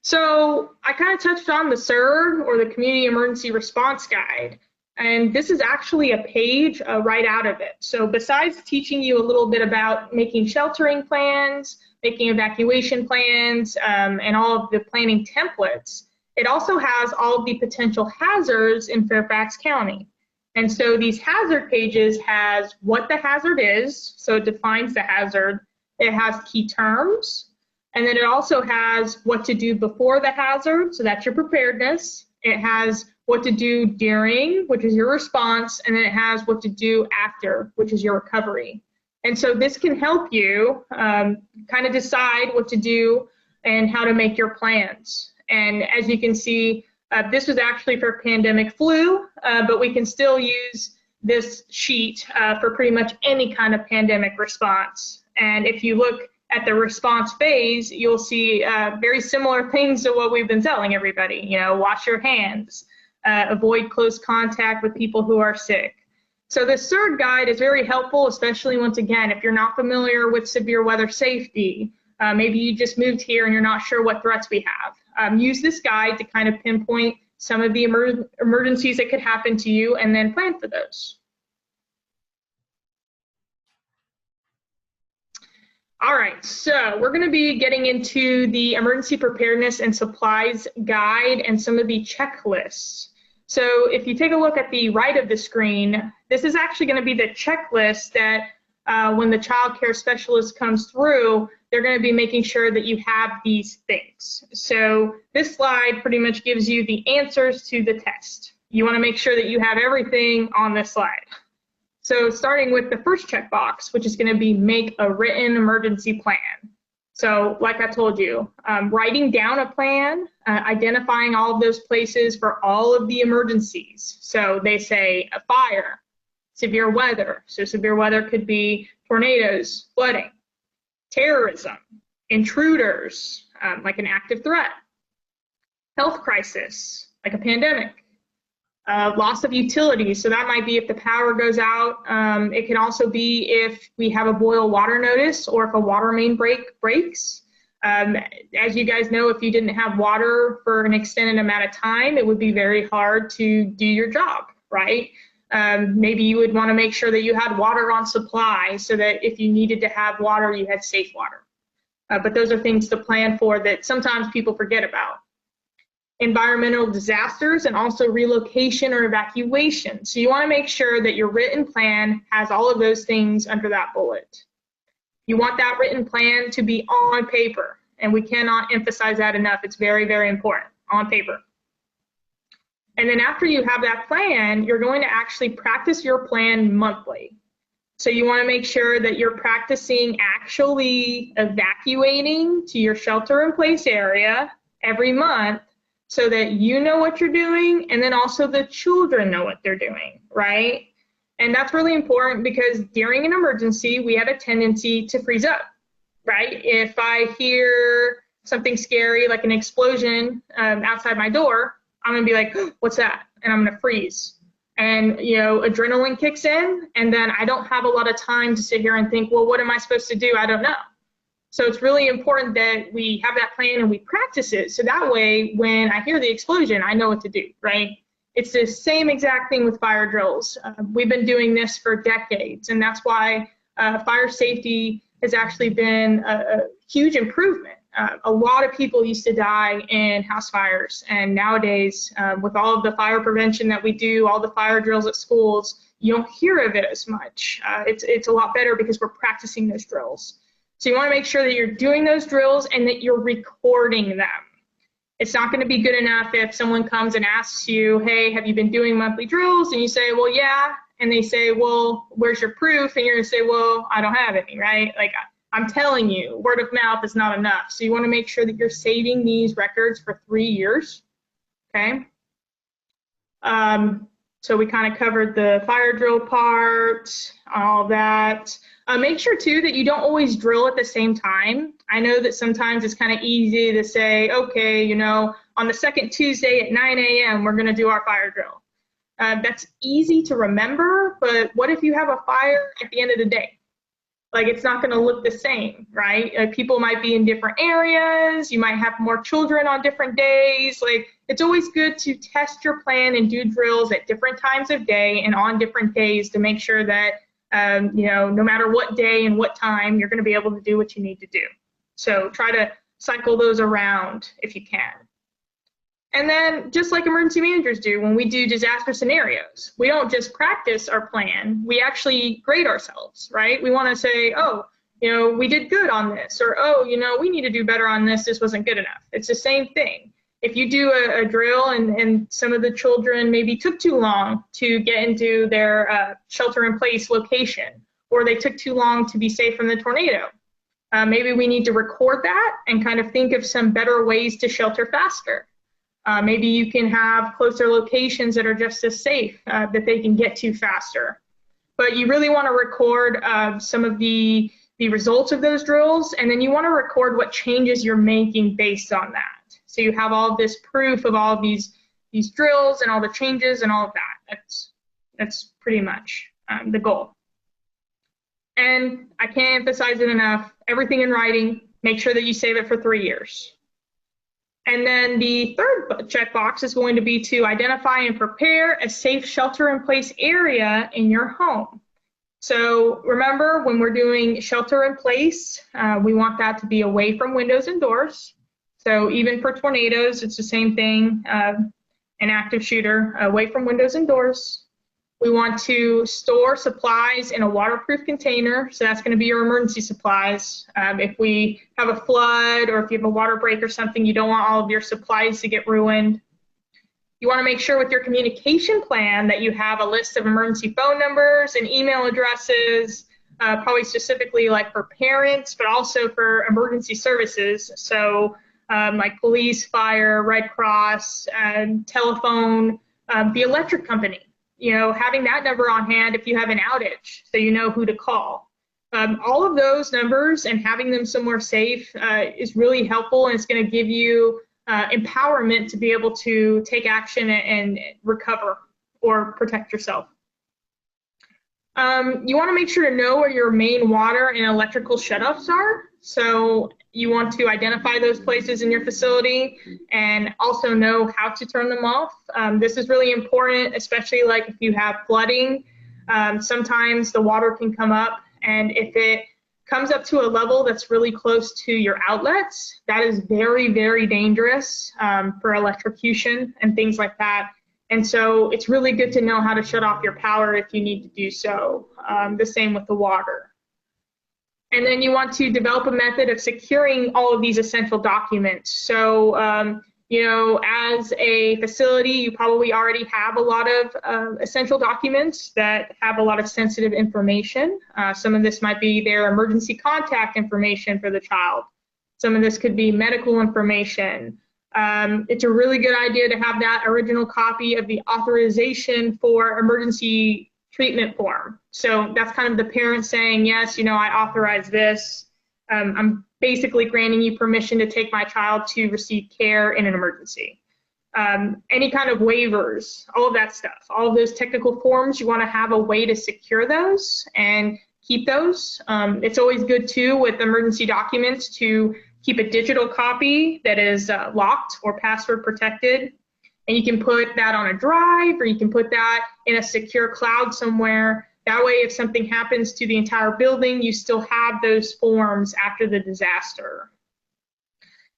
So I kind of touched on the CERG, or the Community Emergency Response Guide. And this is actually a page right out of it. So besides teaching you a little bit about making sheltering plans, making evacuation plans, and all of the planning templates, it also has all of the potential hazards in Fairfax County. And so these hazard pages has what the hazard is, so it defines the hazard. It has key terms, and then it also has what to do before the hazard, so that's your preparedness. It has what to do during, which is your response, and then it has what to do after, which is your recovery. And so this can help you kind of decide what to do and how to make your plans. And as you can see, this was actually for pandemic flu, but we can still use this sheet for pretty much any kind of pandemic response. And if you look at the response phase, you'll see very similar things to what we've been telling everybody. You know, wash your hands, avoid close contact with people who are sick. So this CERG guide is very helpful, especially once again, if you're not familiar with severe weather safety, maybe you just moved here and you're not sure what threats we have. Use this guide to kind of pinpoint some of the emergencies that could happen to you and then plan for those. All right, so we're going to be getting into the Emergency Preparedness and Supplies Guide and some of the checklists. So if you take a look at the right of the screen, this is actually going to be the checklist that when the child care specialist comes through, they're going to be making sure that you have these things. So this slide pretty much gives you the answers to the test. You want to make sure that you have everything on this slide. So starting with the first checkbox, which is going to be make a written emergency plan. So like I told you, writing down a plan, identifying all of those places for all of the emergencies. So they say a fire, severe weather. So severe weather could be tornadoes, flooding, terrorism, intruders, like an active threat, health crisis, like a pandemic. Loss of utilities, so that might be if the power goes out. It can also be if we have a boil water notice or if a water main breaks. As you guys know, if you didn't have water for an extended amount of time, it would be very hard to do your job, right? Maybe you would want to make sure that you had water on supply so that if you needed to have water, you had safe water. But those are things to plan for that sometimes people forget about. Environmental disasters and also relocation or evacuation. So you want to make sure that your written plan has all of those things under that bullet. You want that written plan to be on paper, and we cannot emphasize that enough. It's very, very important, on paper. And then after you have that plan, you're going to actually practice your plan monthly. So you want to make sure that you're practicing actually evacuating to your shelter-in-place area every month, so that you know what you're doing, and then also the children know what they're doing, right? And that's really important because during an emergency, we have a tendency to freeze up, right? If I hear something scary like an explosion outside my door, I'm gonna be like, what's that? And I'm gonna freeze. And adrenaline kicks in, and then I don't have a lot of time to sit here and think, well, what am I supposed to do? I don't know. So it's really important that we have that plan and we practice it. So that way, when I hear the explosion, I know what to do, right? It's the same exact thing with fire drills. We've been doing this for decades, and that's why fire safety has actually been a huge improvement. A lot of people used to die in house fires, and nowadays, with all of the fire prevention that we do, all the fire drills at schools, you don't hear of it as much. It's a lot better because we're practicing those drills. So you want to make sure that you're doing those drills and that you're recording them. It's not going to be good enough if someone comes and asks you, hey, have you been doing monthly drills? And you say, well, yeah. And they say, well, where's your proof? And you're going to say, well, I don't have any, right? Like, I'm telling you, word of mouth is not enough. So you want to make sure that you're saving these records for 3 years, okay? So we kind of covered the fire drill part, all that. Make sure too that you don't always drill at the same time. I know that sometimes it's kind of easy to say, okay, on the second Tuesday at 9 a.m., we're gonna do our fire drill. That's easy to remember, but what if you have a fire at the end of the day? Like, it's not gonna look the same, right? People might be in different areas, you might have more children on different days. Like, it's always good to test your plan and do drills at different times of day and on different days to make sure that, no matter what day and what time, you're gonna be able to do what you need to do. So try to cycle those around if you can. And then, just like emergency managers do when we do disaster scenarios, we don't just practice our plan, we actually grade ourselves, right? We want to say, oh, we did good on this, or, oh, we need to do better on this, this wasn't good enough. It's the same thing. If you do a drill and some of the children maybe took too long to get into their shelter-in-place location, or they took too long to be safe from the tornado, maybe we need to record that and kind of think of some better ways to shelter faster. Maybe you can have closer locations that are just as safe, that they can get to faster. But you really want to record some of the results of those drills, and then you want to record what changes you're making based on that. So you have all this proof of all of these drills and all the changes and all of that. That's pretty much the goal. And I can't emphasize it enough, everything in writing, make sure that you save it for 3 years. And then the third checkbox is going to be to identify and prepare a safe shelter-in-place area in your home. So remember, when we're doing shelter-in-place, we want that to be away from windows and doors. So even for tornadoes, it's the same thing, an active shooter, away from windows and doors. We want to store supplies in a waterproof container. So that's going to be your emergency supplies. If we have a flood or if you have a water break or something, you don't want all of your supplies to get ruined. You want to make sure with your communication plan that you have a list of emergency phone numbers and email addresses, probably specifically like for parents, but also for emergency services. So like police, fire, Red Cross, telephone, the electric company. Having that number on hand if you have an outage, so you know who to call. All of those numbers and having them somewhere safe is really helpful, and it's going to give you empowerment to be able to take action and recover or protect yourself. You want to make sure to know where your main water and electrical shutoffs are. So you want to identify those places in your facility and also know how to turn them off. This is really important, especially like if you have flooding. Sometimes the water can come up, and if it comes up to a level that's really close to your outlets, that is very, very dangerous for electrocution and things like that. And so it's really good to know how to shut off your power if you need to do so. The same with the water. And then you want to develop a method of securing all of these essential documents. So, as a facility, you probably already have a lot of essential documents that have a lot of sensitive information. Some of this might be their emergency contact information for the child. Some of this could be medical information. It's a really good idea to have that original copy of the authorization for emergency treatment form. So that's kind of the parent saying, yes, I authorize this. I'm basically granting you permission to take my child to receive care in an emergency. Any kind of waivers, all of that stuff, all of those technical forms, you want to have a way to secure those and keep those. It's always good too with emergency documents to keep a digital copy that is locked or password protected. And you can put that on a drive, or you can put that in a secure cloud somewhere. That way, if something happens to the entire building, you still have those forms after the disaster.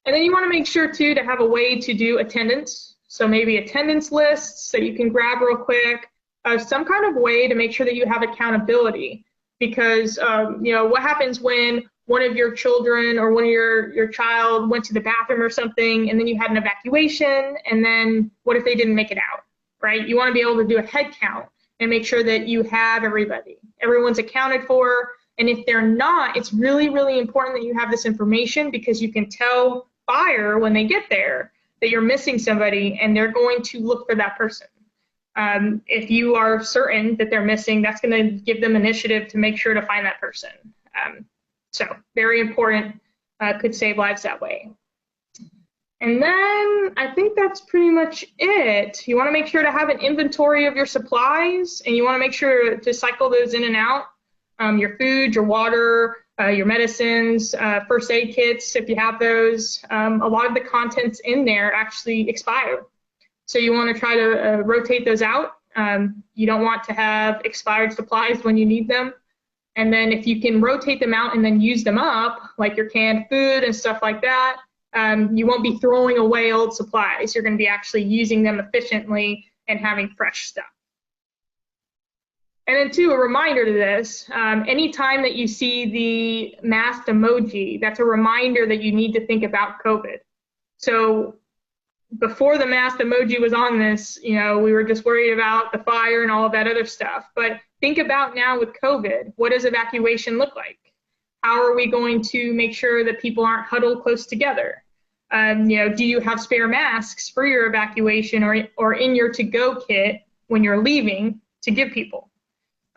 And then you want to make sure too to have a way to do attendance. So maybe attendance lists that you can grab real quick, some kind of way to make sure that you have accountability. Because what happens when one of your children or one of your child went to the bathroom or something, and then you had an evacuation, and then what if they didn't make it out, right? You want to be able to do a head count and make sure that you have everybody. Everyone's accounted for, and if they're not, it's really, really important that you have this information, because you can tell fire when they get there that you're missing somebody, and they're going to look for that person. If you are certain that they're missing, that's going to give them initiative to make sure to find that person. So very important, could save lives that way. And then I think that's pretty much it. You want to make sure to have an inventory of your supplies, and you want to make sure to cycle those in and out. Your food, your water, your medicines, first aid kits, if you have those. A lot of the contents in there actually expire. So you want to try to rotate those out. You don't want to have expired supplies when you need them. And then if you can rotate them out and then use them up, like your canned food and stuff like that, you won't be throwing away old supplies. You're going to be actually using them efficiently and having fresh stuff. And then too, a reminder to this, anytime that you see the masked emoji, that's a reminder that you need to think about COVID. So before the masked emoji was on this, we were just worried about the fire and all of that other stuff. But think about now with COVID, what does evacuation look like? How are we going to make sure that people aren't huddled close together? Do you have spare masks for your evacuation or in your to-go kit when you're leaving to give people?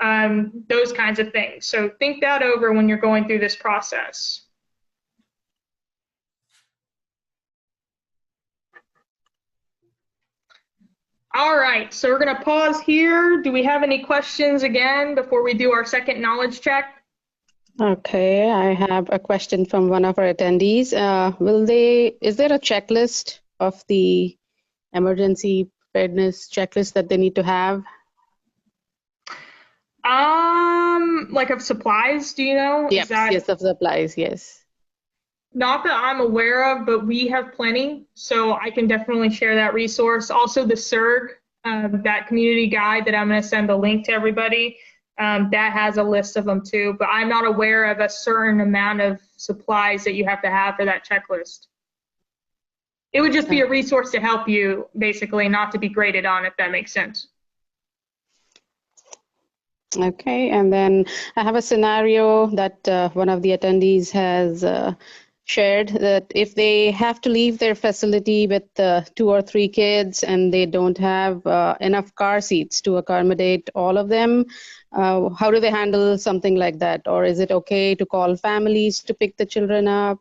Those kinds of things. So think that over when you're going through this process. All right, so we're going to pause here. Do we have any questions again before we do our second knowledge check? Okay, I have a question from one of our attendees. Is there a checklist of the emergency preparedness checklist that they need to have? Like of supplies, do you know? Yes, yes, of supplies, yes. Not that I'm aware of, but we have plenty, so I can definitely share that resource. Also, the CERG, that community guide that I'm going to send a link to everybody, that has a list of them too, but I'm not aware of a certain amount of supplies that you have to have for that checklist. It would just be a resource to help you, basically, not to be graded on, if that makes sense. Okay, and then I have a scenario that one of the attendees has shared, that if they have to leave their facility with 2 or 3 kids and they don't have enough car seats to accommodate all of them, how do they handle something like that? Or is it okay to call families to pick the children up?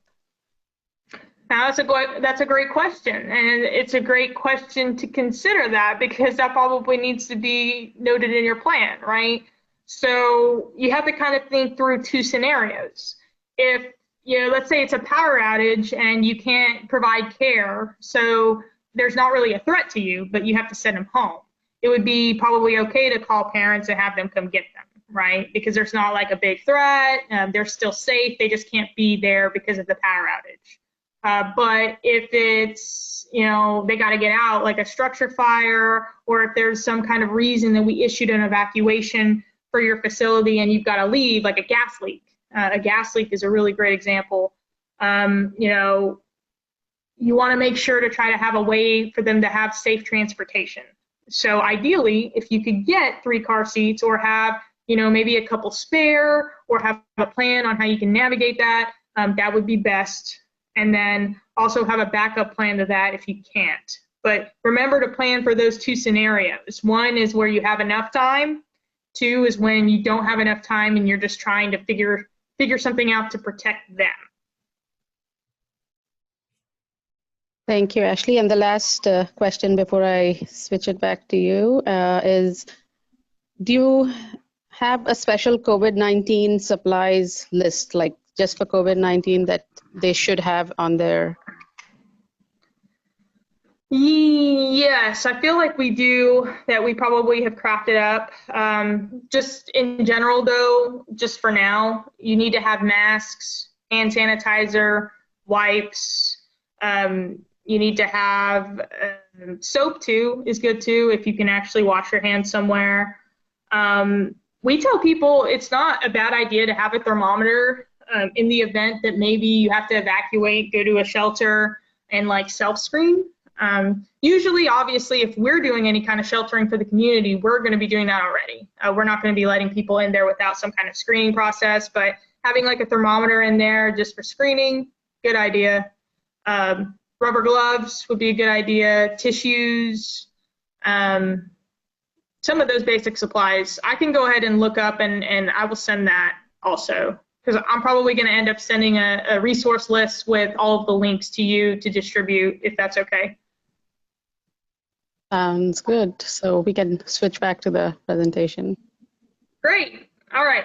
Now, that's a great question, and it's a great question to consider that, because that probably needs to be noted in your plan, right? So you have to kind of think through 2 scenarios. If, let's say it's a power outage and you can't provide care, so there's not really a threat to you, but you have to send them home. It would be probably okay to call parents and have them come get them, right? Because there's not like a big threat, they're still safe, they just can't be there because of the power outage. But if it's, they got to get out, like a structure fire, or if there's some kind of reason that we issued an evacuation for your facility and you've got to leave, like a gas leak. A gas leak is a really great example. You want to make sure to try to have a way for them to have safe transportation. So ideally, if you could get 3 car seats, or have, maybe a couple spare, or have a plan on how you can navigate that, that would be best. And then also have a backup plan to that if you can't. But remember to plan for those 2 scenarios. 1 is where you have enough time. 2 is when you don't have enough time and you're just trying to figure something out to protect them. Thank you, Ashley. And the last question before I switch it back to you is, do you have a special COVID-19 supplies list, like just for COVID-19, that they should have on their? Yes, I feel like we do, that we probably have crafted up. Just in general, though, just for now, you need to have masks, hand sanitizer, wipes. You need to have soap, too, is good, too, if you can actually wash your hands somewhere. We tell people it's not a bad idea to have a thermometer in the event that maybe you have to evacuate, go to a shelter, and like self-screen. Usually, obviously, if we're doing any kind of sheltering for the community, we're going to be doing that already. We're not going to be letting people in there without some kind of screening process, but having like a thermometer in there just for screening, good idea. Rubber gloves would be a good idea. Tissues, some of those basic supplies. I can go ahead and look up and I will send that also, because I'm probably going to end up sending a resource list with all of the links to you to distribute, if that's okay. Sounds good. So we can switch back to the presentation. Great. All right.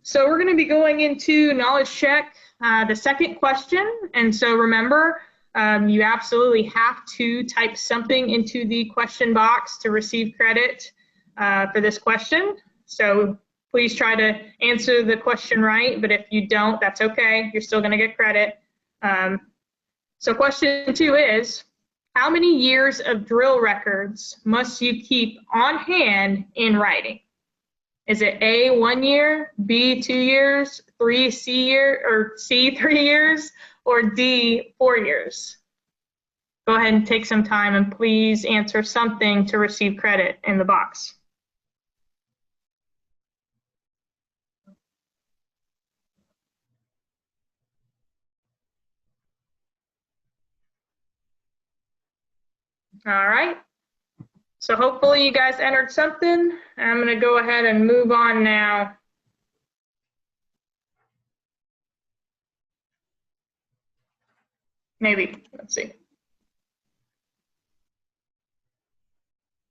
So we're going to be going into knowledge check, the second question. And so remember, you absolutely have to type something into the question box to receive credit for this question. So please try to answer the question right, but if you don't, that's okay. You're still going to get credit. So question 2 is, how many years of drill records must you keep on hand in writing? Is it A, 1 year, B, 2 years, C, 3 years, or D, 4 years? Go ahead and take some time and please answer something to receive credit in the box. All right. So hopefully you guys entered something. I'm going to go ahead and move on now. Maybe. Let's see.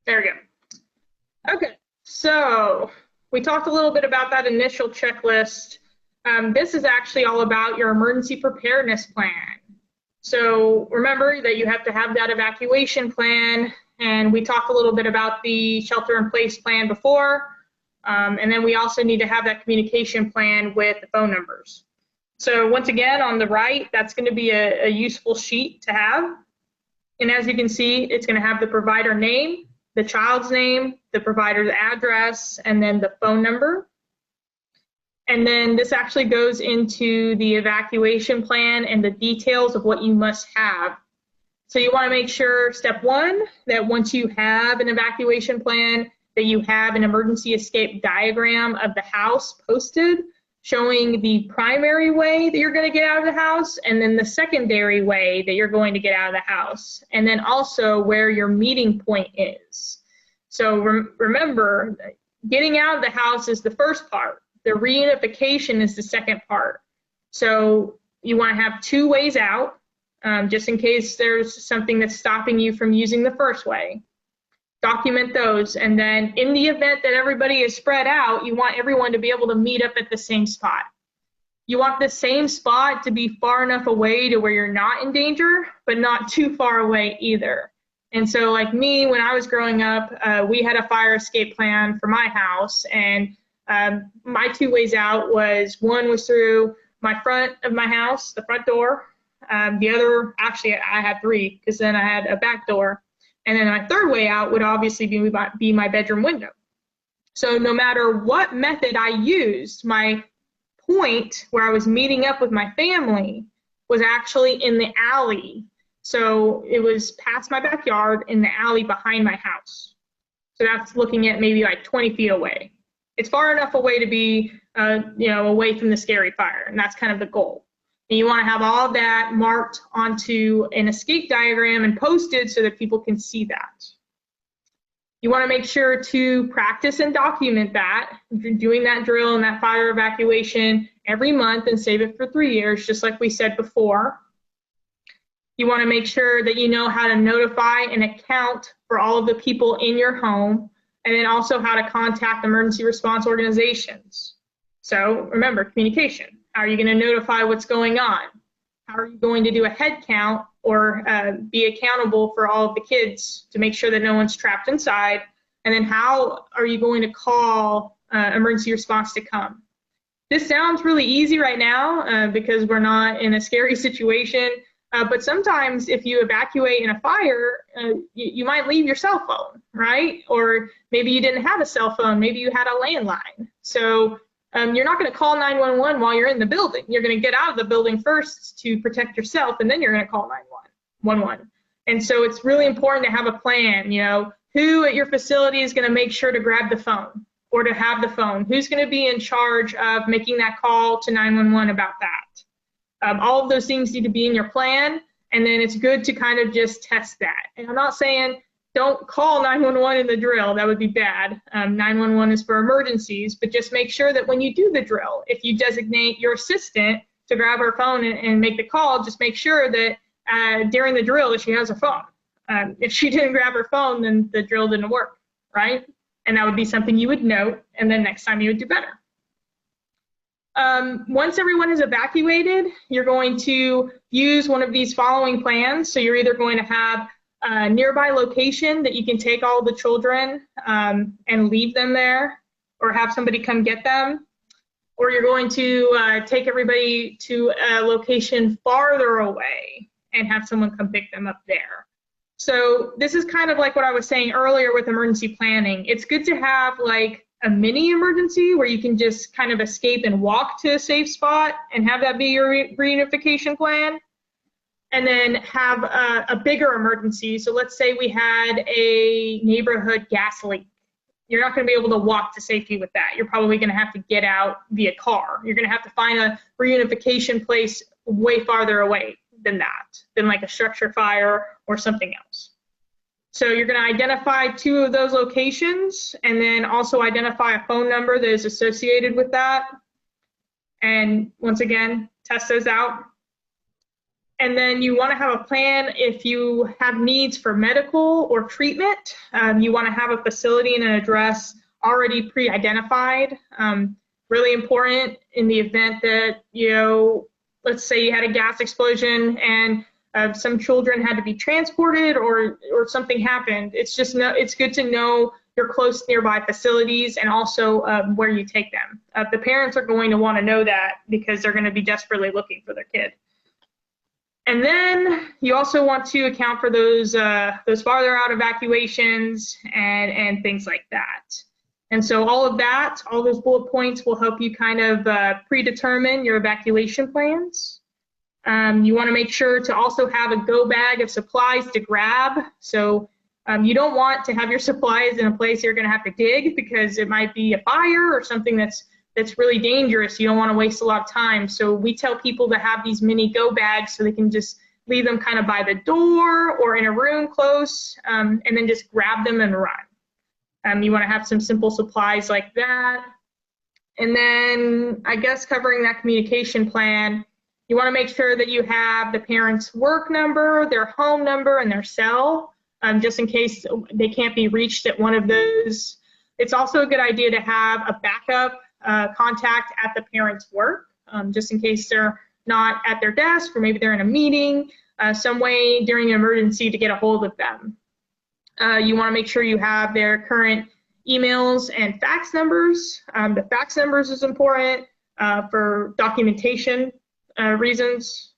There we go. Okay. So we talked a little bit about that initial checklist. This is actually all about your emergency preparedness plan. So remember that you have to have that evacuation plan, and we talked a little bit about the shelter-in-place plan before, and then we also need to have that communication plan with the phone numbers. So once again, on the right, that's going to be a useful sheet to have. And as you can see, it's going to have the provider name, the child's name, the provider's address, and then the phone number. And then this actually goes into the evacuation plan and the details of what you must have. So you want to make sure, step 1, that once you have an evacuation plan, that you have an emergency escape diagram of the house posted, showing the primary way that you're going to get out of the house, and then the secondary way that you're going to get out of the house, and then also where your meeting point is. So remember, getting out of the house is the first part. The reunification is the second part. So you want to have 2 ways out, just in case there's something that's stopping you from using the first way. Document those, and then in the event that everybody is spread out, you want everyone to be able to meet up at the same spot. You want the same spot to be far enough away to where you're not in danger, but not too far away either. And so like me, when I was growing up, we had a fire escape plan for my house, and my 2 ways out was, one was through my front of my house, the front door. The other, actually I had 3, because then I had a back door. And then my third way out would obviously be my bedroom window. So no matter what method I used, my point where I was meeting up with my family was actually in the alley. So it was past my backyard in the alley behind my house. So that's looking at maybe like 20 feet away. It's far enough away to be, away from the scary fire, and that's kind of the goal. And you want to have all of that marked onto an escape diagram and posted so that people can see that. You want to make sure to practice and document that, doing that drill and that fire evacuation every month, and save it for 3 years, just like we said before. You want to make sure that you know how to notify and account for all of the people in your home, and then also how to contact emergency response organizations. So remember, communication. How are you going to notify what's going on? How are you going to do a head count or be accountable for all of the kids to make sure that no one's trapped inside? And then how are you going to call emergency response to come? This sounds really easy right now because we're not in a scary situation, but sometimes if you evacuate in a fire, you might leave your cell phone, right? Or maybe you didn't have a cell phone, maybe you had a landline. So you're not going to call 911 while you're in the building. You're going to get out of the building first to protect yourself, and then you're going to call 911. And so it's really important to have a plan. You know, who at your facility is going to make sure to grab the phone or to have the phone? Who's going to be in charge of making that call to 911 about that? All of those things need to be in your plan, and then it's good to kind of just test that. And I'm not saying don't call 911 in the drill. That would be bad. 911 is for emergencies, but just make sure that when you do the drill, if you designate your assistant to grab her phone and make the call, just make sure that during the drill that she has her phone. If she didn't grab her phone, then the drill didn't work, right? And that would be something you would note, and then next time you would do better. Once everyone is evacuated, you're going to use one of these following plans. So you're either going to have a nearby location that you can take all the children and leave them there, or have somebody come get them, or you're going to take everybody to a location farther away and have someone come pick them up there. So this is kind of like what I was saying earlier with emergency planning. It's good to have like a mini emergency where you can just kind of escape and walk to a safe spot and have that be your reunification plan. And then have a bigger emergency. So let's say we had a neighborhood gas leak. You're not going to be able to walk to safety with that. You're probably going to have to get out via car. You're going to have to find a reunification place way farther away than that, than like a structure fire or something else. So you're going to identify 2 of those locations, and then also identify a phone number that is associated with that. And once again, test those out. And then you want to have a plan if you have needs for medical or treatment. You want to have a facility and an address already pre-identified. Really important in the event that, you know, let's say you had a gas explosion and some children had to be transported or something happened. It's good to know your close nearby facilities and also where you take them. The parents are going to want to know that because they're going to be desperately looking for their kid. And then you also want to account for those farther out evacuations and things like that. And so all of that, all those bullet points will help you kind of predetermine your evacuation plans. You want to make sure to also have a go bag of supplies to grab. So you don't want to have your supplies in a place you're going to have to dig because it might be a fire or something that's really dangerous. You don't want to waste a lot of time. So we tell people to have these mini go bags so they can just leave them kind of by the door or in a room close, and then just grab them and run. You want to have some simple supplies like that. And then I guess covering that communication plan, you want to make sure that you have the parent's work number, their home number, and their cell, just in case they can't be reached at one of those. It's also a good idea to have a backup contact at the parent's work, just in case they're not at their desk or maybe they're in a meeting, some way during an emergency to get a hold of them. You want to make sure you have their current emails and fax numbers. The fax numbers is important for documentation reasons.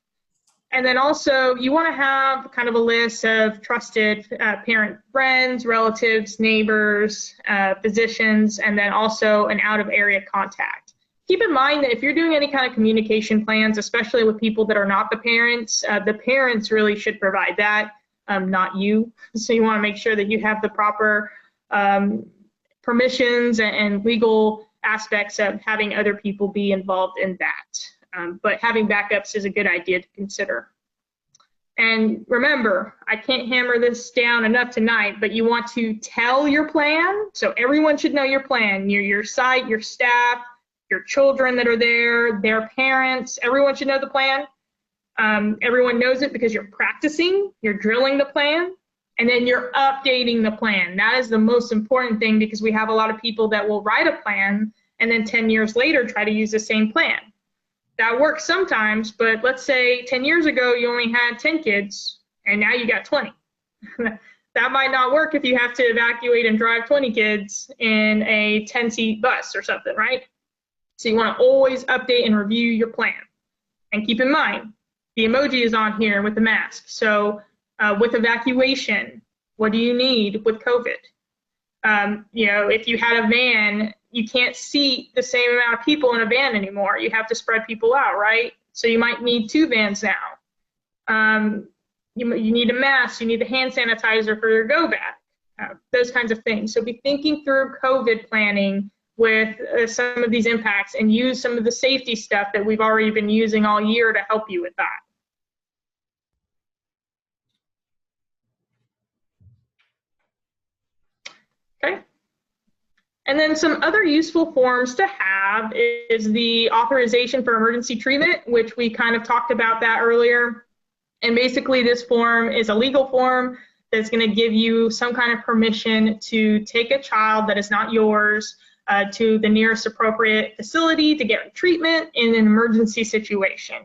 And then also you want to have kind of a list of trusted parent friends, relatives, neighbors, physicians, and then also an out-of-area contact. Keep in mind that if you're doing any kind of communication plans, especially with people that are not the parents really should provide that, not you. So you want to make sure that you have the proper permissions and legal aspects of having other people be involved in that. But having backups is a good idea to consider. And remember, I can't hammer this down enough tonight, but you want to tell your plan. So everyone should know your plan, your site, your staff, your children that are there, their parents, everyone should know the plan. Everyone knows it because you're practicing, you're drilling the plan, and then you're updating the plan. That is the most important thing, because we have a lot of people that will write a plan and then 10 years later try to use the same plan. That works sometimes, but let's say 10 years ago you only had 10 kids and now you got 20. That might not work if you have to evacuate and drive 20 kids in a 10-seat bus or something, right? So you want to always update and review your plan. And keep in mind, the emoji is on here with the mask. So with evacuation, what do you need with COVID? If you had a van, you can't seat the same amount of people in a van anymore. You have to spread people out, right? So you might need 2 vans now. You need a mask, you need the hand sanitizer for your go bag, those kinds of things. So be thinking through COVID planning with some of these impacts, and use some of the safety stuff that we've already been using all year to help you with that. Okay. And then some other useful forms to have is the authorization for emergency treatment, which we kind of talked about that earlier. And basically this form is a legal form that's going to give you some kind of permission to take a child that is not yours to the nearest appropriate facility to get treatment in an emergency situation.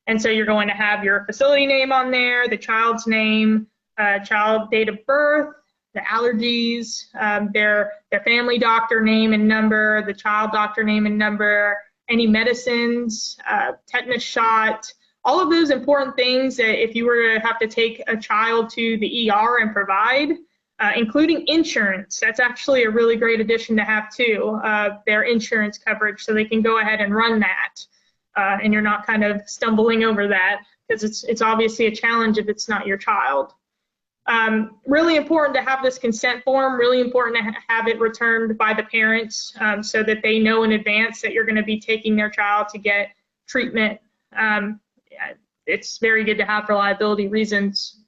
And so you're going to have your facility name on there, the child's name, child date of birth, the allergies, their family doctor name and number, the child doctor name and number, any medicines, tetanus shot, all of those important things that if you were to have to take a child to the ER and provide, including insurance. That's actually a really great addition to have too, their insurance coverage, so they can go ahead and run that. And you're not kind of stumbling over that, because it's obviously a challenge if it's not your child. Really important to have this consent form, really important to have it returned by the parents so that they know in advance that you're going to be taking their child to get treatment. It's very good to have for liability reasons.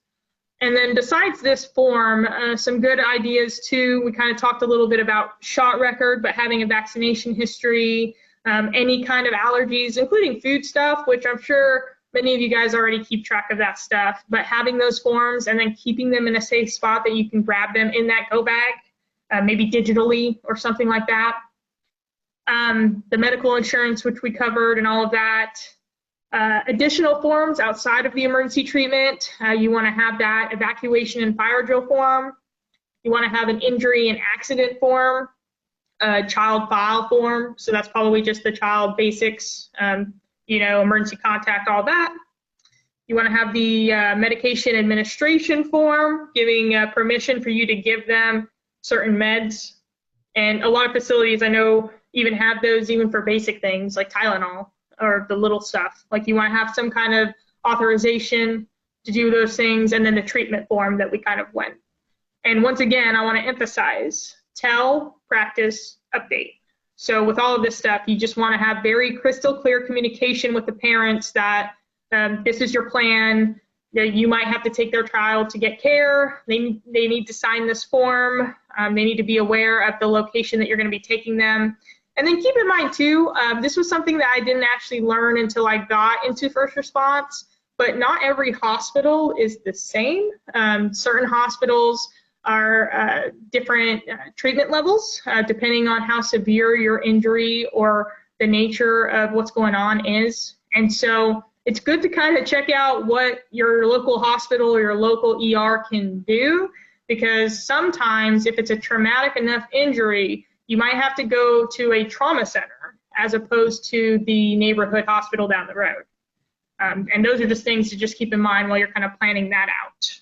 And then besides this form, some good ideas too. We kind of talked a little bit about shot record, but having a vaccination history, any kind of allergies, including food stuff, which I'm sure many of you guys already keep track of that stuff, but having those forms and then keeping them in a safe spot that you can grab them in that go bag, maybe digitally or something like that. The medical insurance, which we covered, and all of that. Additional forms outside of the emergency treatment, you want to have that evacuation and fire drill form. You want to have an injury and accident form, child file form. So that's probably just the child basics, emergency contact, all that. You want to have the medication administration form, giving permission for you to give them certain meds. And a lot of facilities I know even have those even for basic things like Tylenol, or the little stuff. Like you want to have some kind of authorization to do those things, and then the treatment form that we kind of went. And once again, I want to emphasize, tell, practice, update. So with all of this stuff, you just want to have very crystal clear communication with the parents that this is your plan, that you might have to take their child to get care. They need to sign this form. They need to be aware of the location that you're going to be taking them. And then keep in mind too, this was something that I didn't actually learn until I got into first response, but not every hospital is the same. Certain hospitals are different treatment levels, depending on how severe your injury or the nature of what's going on is. And so it's good to kind of check out what your local hospital or your local ER can do, because sometimes if it's a traumatic enough injury, you might have to go to a trauma center as opposed to the neighborhood hospital down the road. And those are just things to just keep in mind while you're kind of planning that out.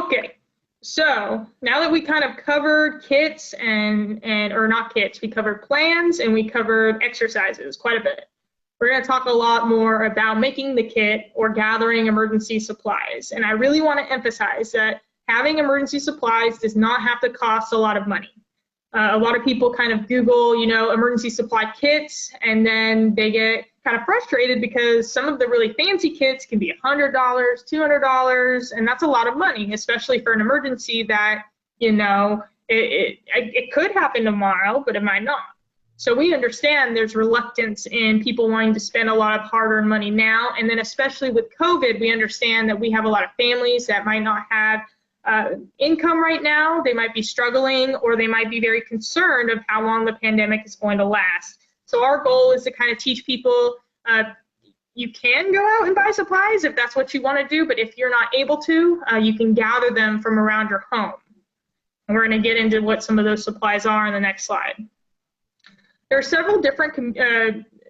Okay, so now that we kind of covered kits or not kits, we covered plans and we covered exercises quite a bit. We're going to talk a lot more about making the kit or gathering emergency supplies. And I really want to emphasize that having emergency supplies does not have to cost a lot of money. A lot of people kind of Google, emergency supply kits, and then they get kind of frustrated because some of the really fancy kits can be $100, $200, and that's a lot of money, especially for an emergency that, it could happen tomorrow, but it might not. So we understand there's reluctance in people wanting to spend a lot of hard-earned money now. And then especially with COVID, we understand that we have a lot of families that might not have income right now. They might be struggling, or they might be very concerned of how long the pandemic is going to last. So our goal is to kind of teach people you can go out and buy supplies if that's what you want to do, but if you're not able to, you can gather them from around your home. And we're going to get into what some of those supplies are in the next slide. There are several different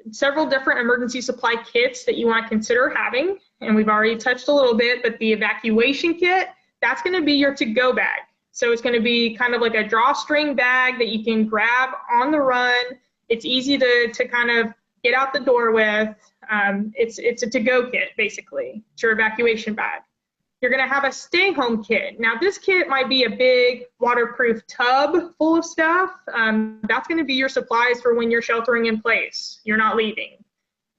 emergency supply kits that you want to consider having, and we've already touched a little bit, but the evacuation kit, that's going to be your to-go bag. So it's going to be kind of like a drawstring bag that you can grab on the run. It's easy to kind of get out the door with. It's a to-go kit, basically. It's your evacuation bag. You're going to have a stay-home kit. Now, this kit might be a big waterproof tub full of stuff. That's going to be your supplies for when you're sheltering in place. You're not leaving.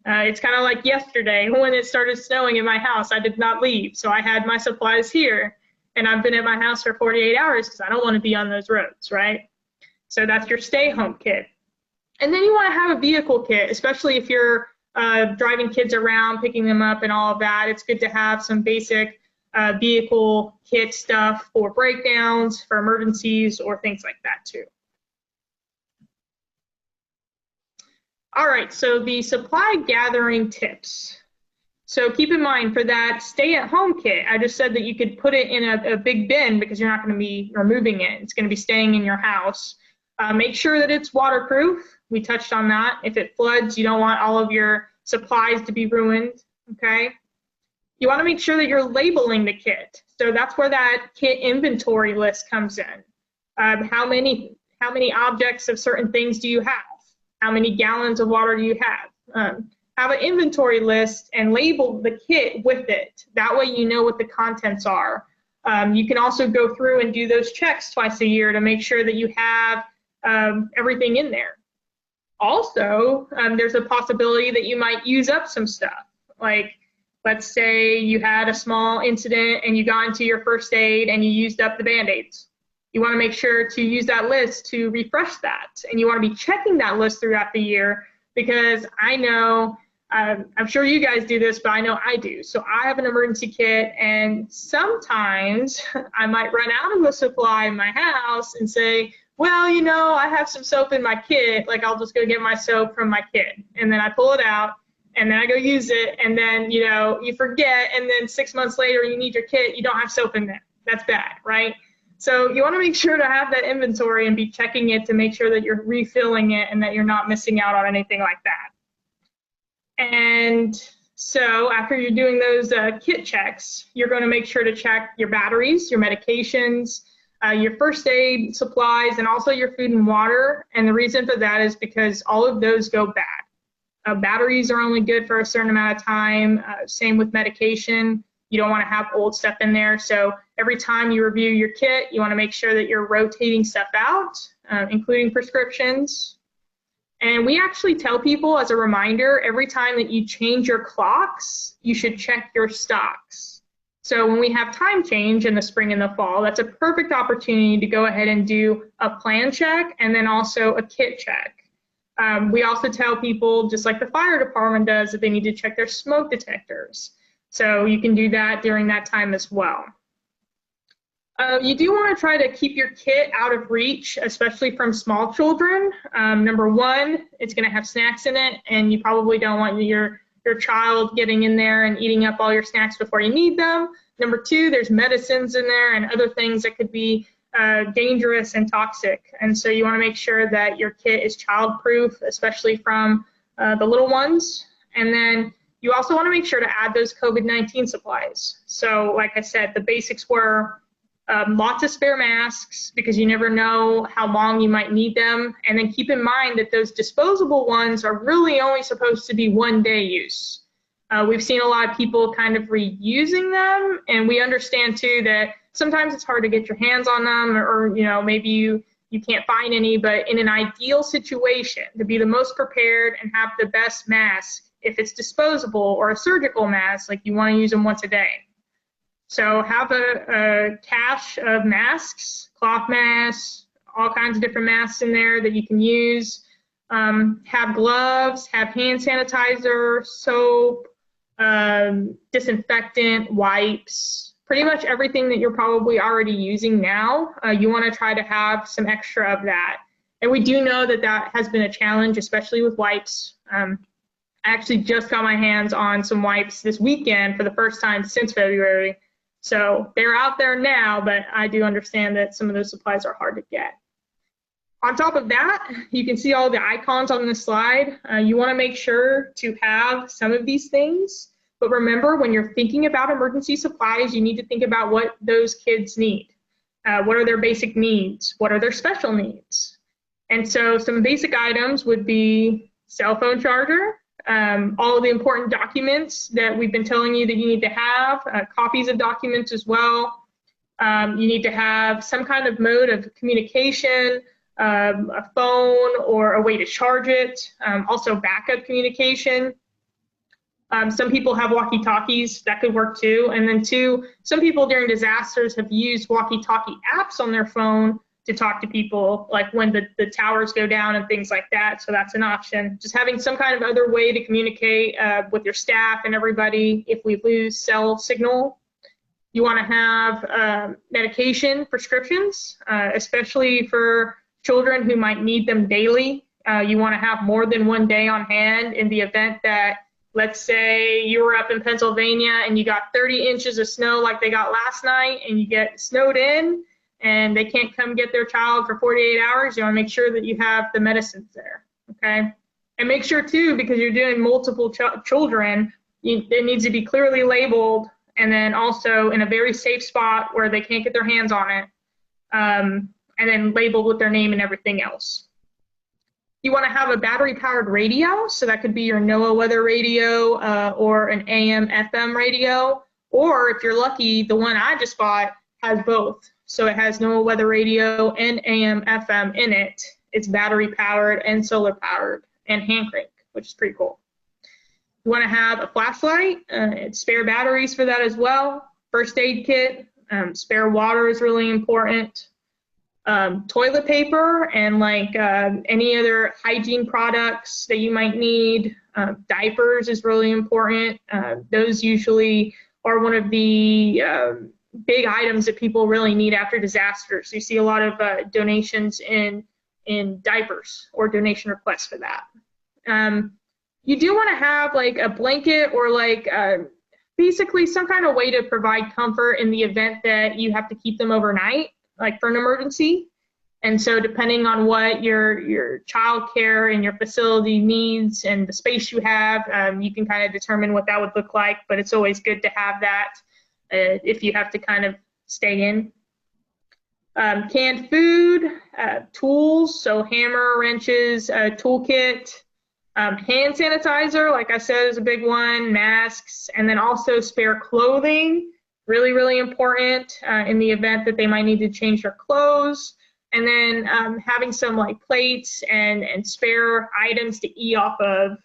It's kind of like yesterday when it started snowing in my house. I did not leave, so I had my supplies here, and I've been at my house for 48 hours because I don't want to be on those roads, right? So that's your stay-home kit. And then you want to have a vehicle kit, especially if you're driving kids around, picking them up, and all of that. It's good to have some basic vehicle kit stuff for breakdowns, for emergencies, or things like that too. All right, so the supply gathering tips. So keep in mind for that stay-at-home kit, I just said that you could put it in a big bin because you're not going to be removing it. It's going to be staying in your house. Make sure that it's waterproof. We touched on that. If it floods, you don't want all of your supplies to be ruined, okay? You want to make sure that you're labeling the kit. So that's where that kit inventory list comes in. How many objects of certain things do you have? How many gallons of water do you have? Have an inventory list and label the kit with it. That way you know what the contents are. You can also go through and do those checks twice a year to make sure that you have everything in there. Also, there's a possibility that you might use up some stuff. Like, let's say you had a small incident and you got into your first aid and you used up the Band-Aids. You want to make sure to use that list to refresh that. And you want to be checking that list throughout the year, because I know, I'm sure you guys do this, but I know I do. So I have an emergency kit, and sometimes I might run out of a supply in my house and say, well, you know, I have some soap in my kit, like I'll just go get my soap from my kit. And then I pull it out, and then I go use it, and then, you know, you forget, and then 6 months later you need your kit, you don't have soap in there. That's bad, right? So you want to make sure to have that inventory and be checking it to make sure that you're refilling it and that you're not missing out on anything like that. And so after you're doing those kit checks, you're going to make sure to check your batteries, your medications, your first aid supplies, and also your food and water. And the reason for that is because all of those go bad. Batteries are only good for a certain amount of time. Same with medication. You don't want to have old stuff in there. So every time you review your kit, you want to make sure that you're rotating stuff out, including prescriptions. And we actually tell people as a reminder, every time that you change your clocks, you should check your stocks. So when we have time change in the spring and the fall, that's a perfect opportunity to go ahead and do a plan check and then also a kit check. We also tell people, just like the fire department does, that they need to check their smoke detectors. So you can do that during that time as well. You do want to try to keep your kit out of reach, especially from small children. Number one, it's going to have snacks in it, and you probably don't want your child getting in there and eating up all your snacks before you need them. Number two, there's medicines in there and other things that could be dangerous and toxic. And so you want to make sure that your kit is child-proof, especially from the little ones. And then you also want to make sure to add those COVID-19 supplies. So like I said, the basics were lots of spare masks, because you never know how long you might need them. And then keep in mind that those disposable ones are really only supposed to be one-day use. We've seen a lot of people kind of reusing them, and we understand too that sometimes it's hard to get your hands on them, or you know, maybe you can't find any, but in an ideal situation, to be the most prepared and have the best mask, if it's disposable or a surgical mask, like you want to use them once a day. So have a cache of masks, cloth masks, all kinds of different masks in there that you can use. Have gloves, have hand sanitizer, soap, disinfectant, wipes, pretty much everything that you're probably already using now. You want to try to have some extra of that. And we do know that that has been a challenge, especially with wipes. I actually just got my hands on some wipes this weekend for the first time since February. So they're out there now, but I do understand that some of those supplies are hard to get. On top of that, you can see all the icons on this slide. You want to make sure to have some of these things. But remember, when you're thinking about emergency supplies, you need to think about what those kids need. What are their basic needs? What are their special needs? And so some basic items would be cell phone charger, all of the important documents that we've been telling you that you need to have, copies of documents as well. You need to have some kind of mode of communication, a phone or a way to charge it, also backup communication. Some people have walkie-talkies, that could work too. And then two, some people during disasters have used walkie-talkie apps on their phone to talk to people, like when the towers go down and things like that. So that's an option. Just having some kind of other way to communicate with your staff and everybody if we lose cell signal. You want to have medication prescriptions, especially for children who might need them daily. You want to have more than one day on hand in the event that, let's say you were up in Pennsylvania and you got 30 inches of snow like they got last night and you get snowed in and they can't come get their child for 48 hours, you want to make sure that you have the medicines there, okay? And make sure too, because you're doing multiple children, it needs to be clearly labeled and then also in a very safe spot where they can't get their hands on it, and then labeled with their name and everything else. You want to have a battery-powered radio, so that could be your NOAA weather radio or an AM/FM radio, or if you're lucky, the one I just bought has both. So it has NOAA weather radio and AM/FM in it. It's battery-powered and solar-powered and hand crank, which is pretty cool. You want to have a flashlight, spare batteries for that as well, first aid kit, spare water is really important. Toilet paper and like any other hygiene products that you might need. Diapers is really important. Those usually are one of the big items that people really need after disasters. You see a lot of donations in diapers or donation requests for that. You do want to have like a blanket or like basically some kind of way to provide comfort in the event that you have to keep them overnight, like for an emergency. And so depending on what your child care and your facility needs and the space you have, you can kind of determine what that would look like, but it's always good to have that if you have to kind of stay in. Canned food, tools, so hammer, wrenches, toolkit, hand sanitizer, like I said, is a big one, masks, and then also spare clothing, really, really important in the event that they might need to change their clothes. And then having some like plates and spare items to eat off of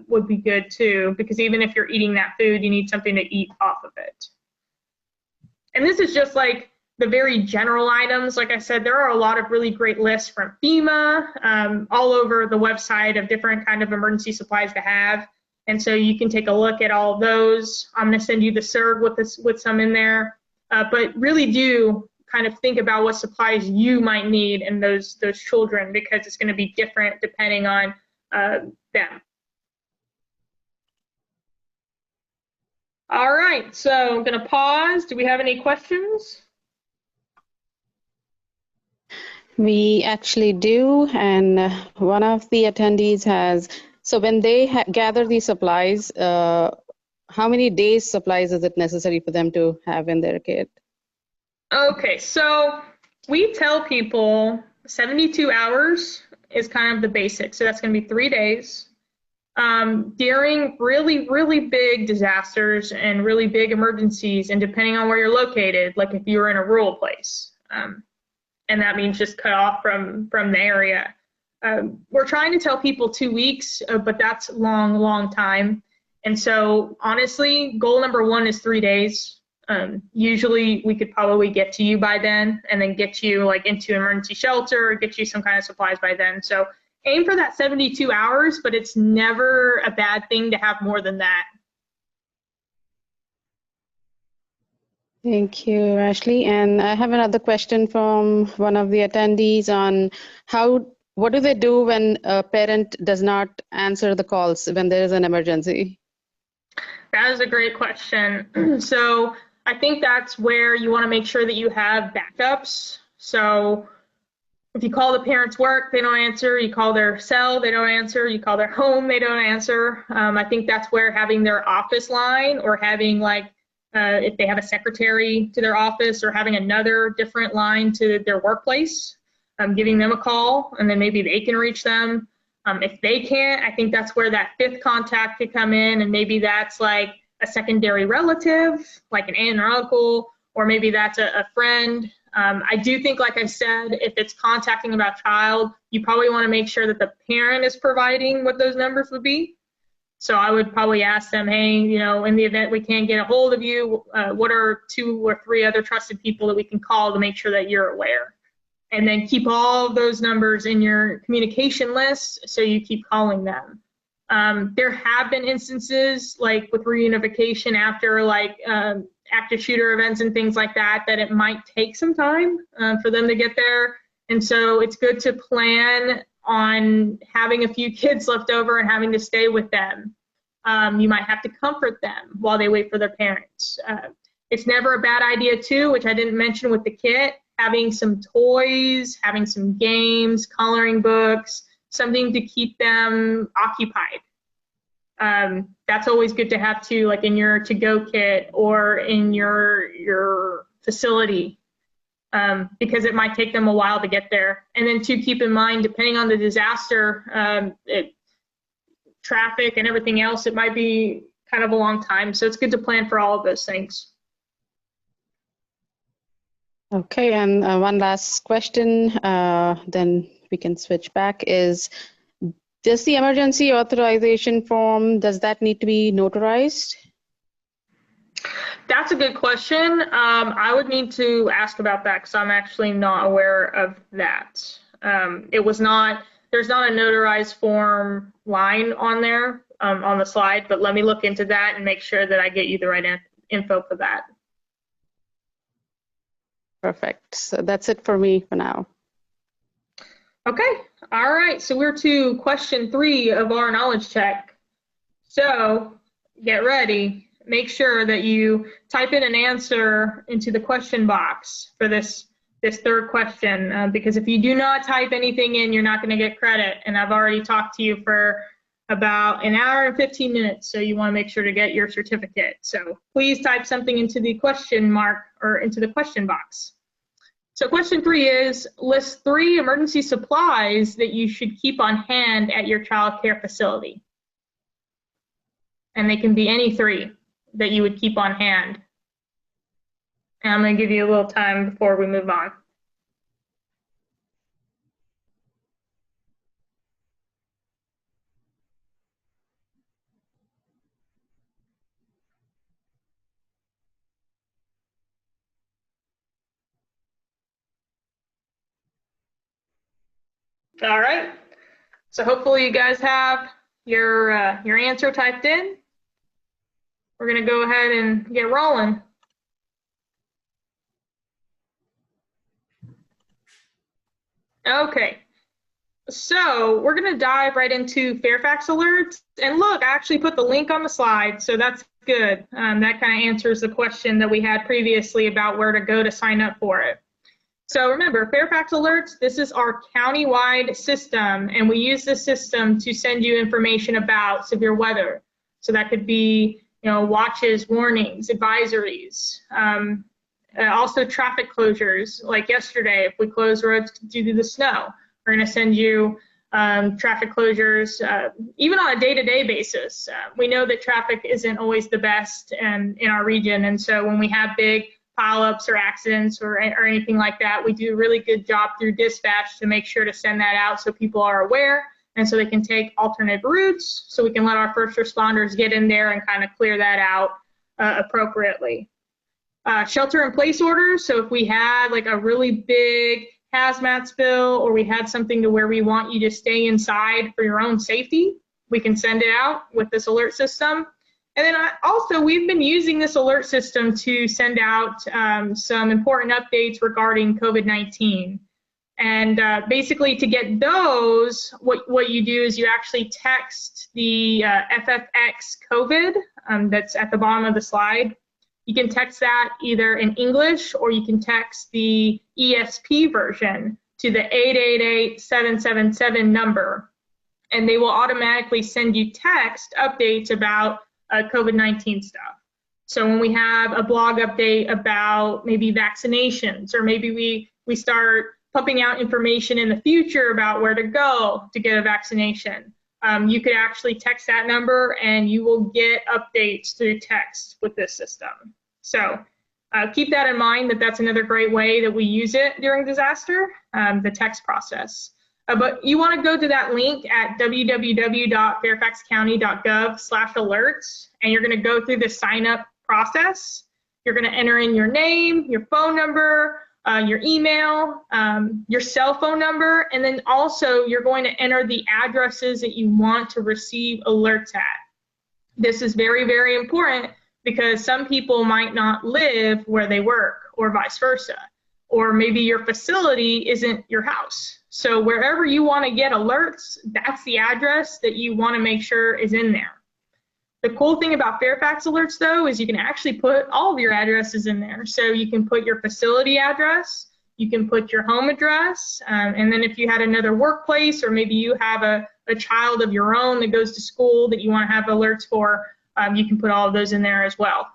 would be good too, because even if you're eating that food, you need something to eat off of it. And this is just like the very general items. Like I said, there are a lot of really great lists from FEMA all over the website of different kind of emergency supplies to have. And so you can take a look at all of those. I'm going to send you the CERG with some in there. But really do kind of think about what supplies you might need in those children, because it's going to be different depending on them. All right, so I'm going to pause. Do we have any questions? We actually do, and one of the attendees has, so when they gather these supplies, how many days supplies is it necessary for them to have in their kit? Okay, so we tell people 72 hours is kind of the basic. So that's going to be 3 days. During really, really big disasters and really big emergencies, and depending on where you're located, like if you were in a rural place, and that means just cut off from the area. We're trying to tell people 2 weeks, but that's long time. And so honestly, goal number 1 is 3 days. Usually we could probably get to you by then and then get you like into emergency shelter or get you some kind of supplies by then. So aim for that 72 hours, but it's never a bad thing to have more than that. Thank you, Ashley. And I have another question from one of the attendees on what do they do when a parent does not answer the calls when there is an emergency? That is a great question. So I think that's where you want to make sure that you have backups. So if you call the parents' work, they don't answer. You call their cell, they don't answer. You call their home, they don't answer. I think that's where having their office line, or having like, if they have a secretary to their office, or having another different line to their workplace, giving them a call, and then maybe they can reach them. If they can't, I think that's where that fifth contact could come in, and maybe that's like a secondary relative, like an aunt or uncle, or maybe that's a friend. I do think, like I said, if it's contacting about child, you probably want to make sure that the parent is providing what those numbers would be. So I would probably ask them, hey, you know, in the event we can't get a hold of you, what are 2 or 3 other trusted people that we can call to make sure that you're aware? And then keep all of those numbers in your communication list so you keep calling them. There have been instances, like with reunification after like active shooter events and things like that, that it might take some time for them to get there. And so it's good to plan on having a few kids left over and having to stay with them. You might have to comfort them while they wait for their parents. It's never a bad idea too, which I didn't mention with the kit, having some toys, having some games, coloring books, something to keep them occupied. That's always good to have too, like in your to-go kit or in your facility, because it might take them a while to get there. And then to keep in mind, depending on the disaster, traffic and everything else, it might be kind of a long time. So it's good to plan for all of those things. Okay, and one last question, then we can switch back, is does the emergency authorization form, does that need to be notarized? That's a good question. I would need to ask about that because I'm actually not aware of that. There's not a notarized form line on there on the slide, but let me look into that and make sure that I get you the right info for that. Perfect. So that's it for me for now. Okay. All right. So we're to question 3 of our knowledge check. So get ready. Make sure that you type in an answer into the question box for this third question, because if you do not type anything in, you're not going to get credit. And I've already talked to you for about an hour and 15 minutes, so you want to make sure to get your certificate. So please type something into the question mark or into the question box. So question 3 is, list 3 emergency supplies that you should keep on hand at your child care facility. And they can be any 3 that you would keep on hand. And I'm going to give you a little time before we move on. All right. So hopefully you guys have your answer typed in. We're going to go ahead and get rolling. Okay. So we're going to dive right into Fairfax alerts. And look, I actually put the link on the slide, so that's good. That kind of answers the question that we had previously about where to go to sign up for it. So remember, Fairfax alerts, this is our county-wide system, and we use this system to send you information about severe weather. So that could be, you know, watches, warnings, advisories. Also traffic closures, like yesterday, if we close roads due to the snow, we're going to send you traffic closures, even on a day-to-day basis. We know that traffic isn't always the best in our region, and so when we have big pileups or accidents or anything like that, we do a really good job through dispatch to make sure to send that out so people are aware and so they can take alternate routes, so we can let our first responders get in there and kind of clear that out appropriately. Shelter in place orders, so if we had like a really big hazmat spill, or we had something to where we want you to stay inside for your own safety, we can send it out with this alert system. And then also, we've been using this alert system to send out some important updates regarding COVID-19. And basically, to get those, what you do is you actually text the FFX COVID that's at the bottom of the slide. You can text that either in English, or you can text the ESP version to the 888-777 number, and they will automatically send you text updates about COVID-19 stuff. So when we have a blog update about maybe vaccinations, or maybe we start pumping out information in the future about where to go to get a vaccination, you could actually text that number and you will get updates through text with this system. So keep that in mind, that that's another great way that we use it during disaster, the text process. But you want to go to that link at www.fairfaxcounty.gov/alerts, and you're going to go through the sign up process. You're going to enter in your name, your phone number, your email, your cell phone number, and then also you're going to enter the addresses that you want to receive alerts at. This is very, very important because some people might not live where they work, or vice versa, or maybe your facility isn't your house. So wherever you want to get alerts, that's the address that you want to make sure is in there. The cool thing about Fairfax Alerts, though, is you can actually put all of your addresses in there. So you can put your facility address, you can put your home address, and then if you had another workplace, or maybe you have a child of your own that goes to school that you want to have alerts for, you can put all of those in there as well.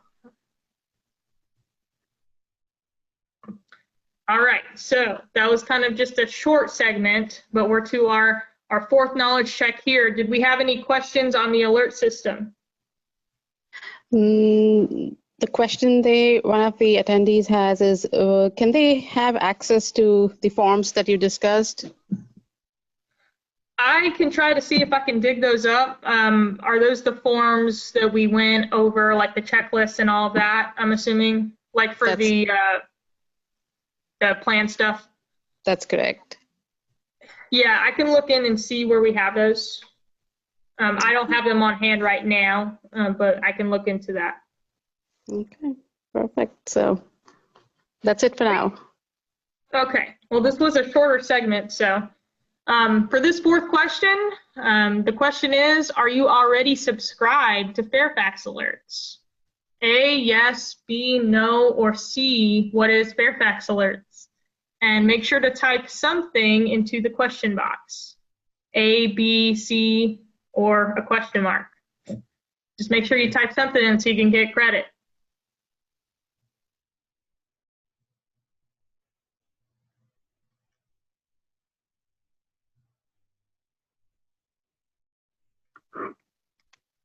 All right, so that was kind of just a short segment, but we're to our fourth knowledge check here. Did we have any questions on the alert system? The question one of the attendees has is, can they have access to the forms that you discussed? I can try to see if I can dig those up. Are those the forms that we went over, like the checklist and all of that, I'm assuming, like for the plan stuff? That's correct. Yeah, I can look in and see where we have those. I don't have them on hand right now, but I can look into that. Okay, perfect. So that's it for now. Okay, well, this was a shorter segment, so for this fourth question, the question is, are you already subscribed to Fairfax Alerts? A, yes, B, no, or C, what is Fairfax Alerts? And make sure to type something into the question box. A, B, C, or a question mark. Just make sure you type something in so you can get credit.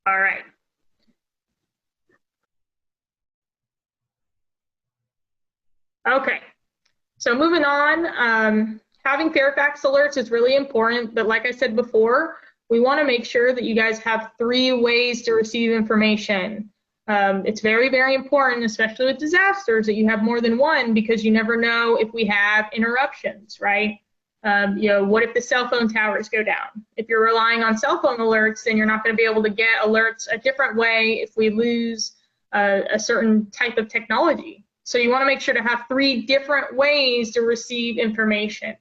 All right. Okay, so moving on, having Fairfax Alerts is really important, but like I said before, we want to make sure that you guys have 3 ways to receive information. It's very, very important, especially with disasters, that you have more than one, because you never know if we have interruptions, right? You know, what if the cell phone towers go down? If you're relying on cell phone alerts, then you're not going to be able to get alerts a different way if we lose a certain type of technology. So you want to make sure to have 3 different ways to receive information.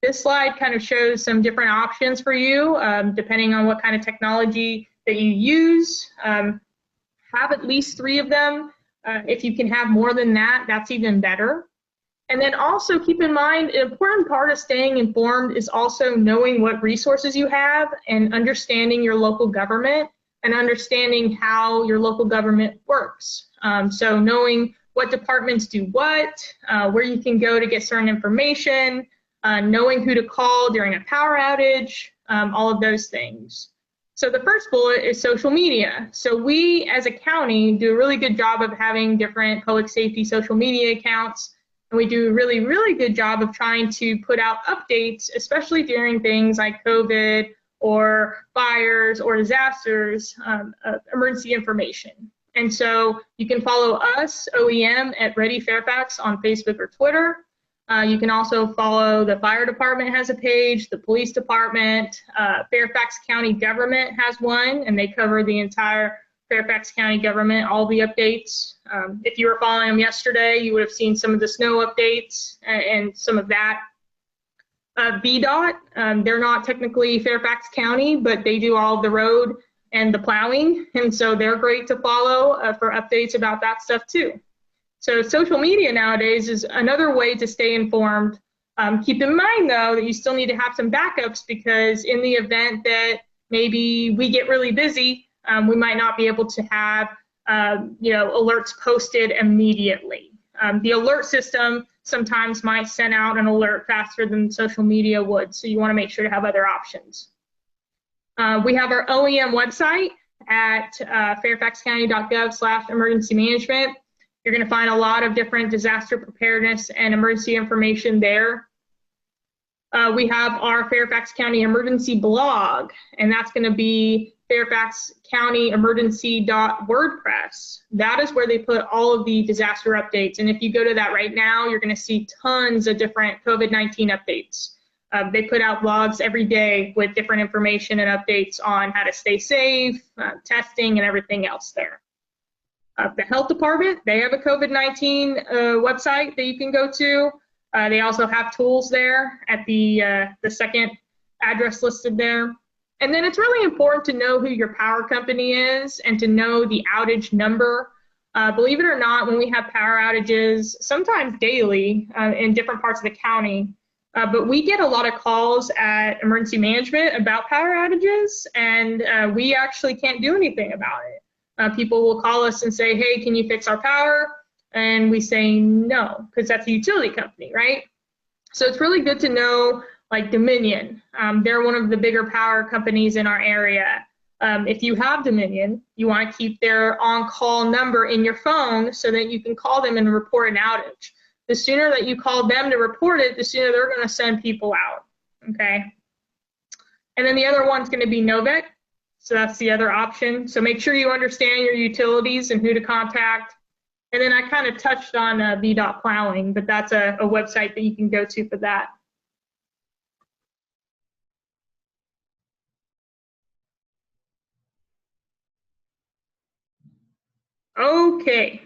This slide kind of shows some different options for you, depending on what kind of technology that you use. Have at least 3 of them. If you can have more than that, that's even better. And then also keep in mind, an important part of staying informed is also knowing what resources you have and understanding your local government and understanding how your local government works. So knowing what departments do what, where you can go to get certain information, knowing who to call during a power outage, all of those things. So the first bullet is social media. So we as a county do a really good job of having different public safety social media accounts, and we do a really, really good job of trying to put out updates, especially during things like COVID or fires or disasters, emergency information. And so you can follow us, OEM, at Ready Fairfax on Facebook or Twitter. You can also follow the fire department has a page, the police department, Fairfax County government has one, and they cover the entire Fairfax County government, all the updates. If you were following them yesterday, you would have seen some of the snow updates and some of that. VDOT, they're not technically Fairfax County, but they do all of the road and the plowing, and so they're great to follow for updates about that stuff too. So social media nowadays is another way to stay informed. Keep in mind, though, that you still need to have some backups, because in the event that maybe we get really busy, we might not be able to have alerts posted immediately. The alert system sometimes might send out an alert faster than social media would, so you want to make sure to have other options. We have our OEM website at fairfaxcounty.gov/emergency management. You're going to find a lot of different disaster preparedness and emergency information there. We have our Fairfax County Emergency blog, and that's going to be fairfaxcountyemergency.wordpress. That is where they put all of the disaster updates. And if you go to that right now, you're going to see tons of different COVID-19 updates. They put out blogs every day with different information and updates on how to stay safe, testing, and everything else there. The health department, they have a COVID-19 website that you can go to. They also have tools there at the second address listed there. And then it's really important to know who your power company is and to know the outage number. Believe it or not, when we have power outages, sometimes daily in different parts of the county, but we get a lot of calls at emergency management about power outages, and we actually can't do anything about it. People will call us and say, hey, can you fix our power? And we say no, because that's a utility company, right? So it's really good to know, like Dominion. They're one of the bigger power companies in our area. If you have Dominion, you want to keep their on-call number in your phone so that you can call them and report an outage. The sooner that you call them to report it, the sooner they're going to send people out, okay? And then the other one's going to be Novec. So that's the other option. So make sure you understand your utilities and who to contact. And then I kind of touched on VDOT plowing, but that's a website that you can go to for that. Okay,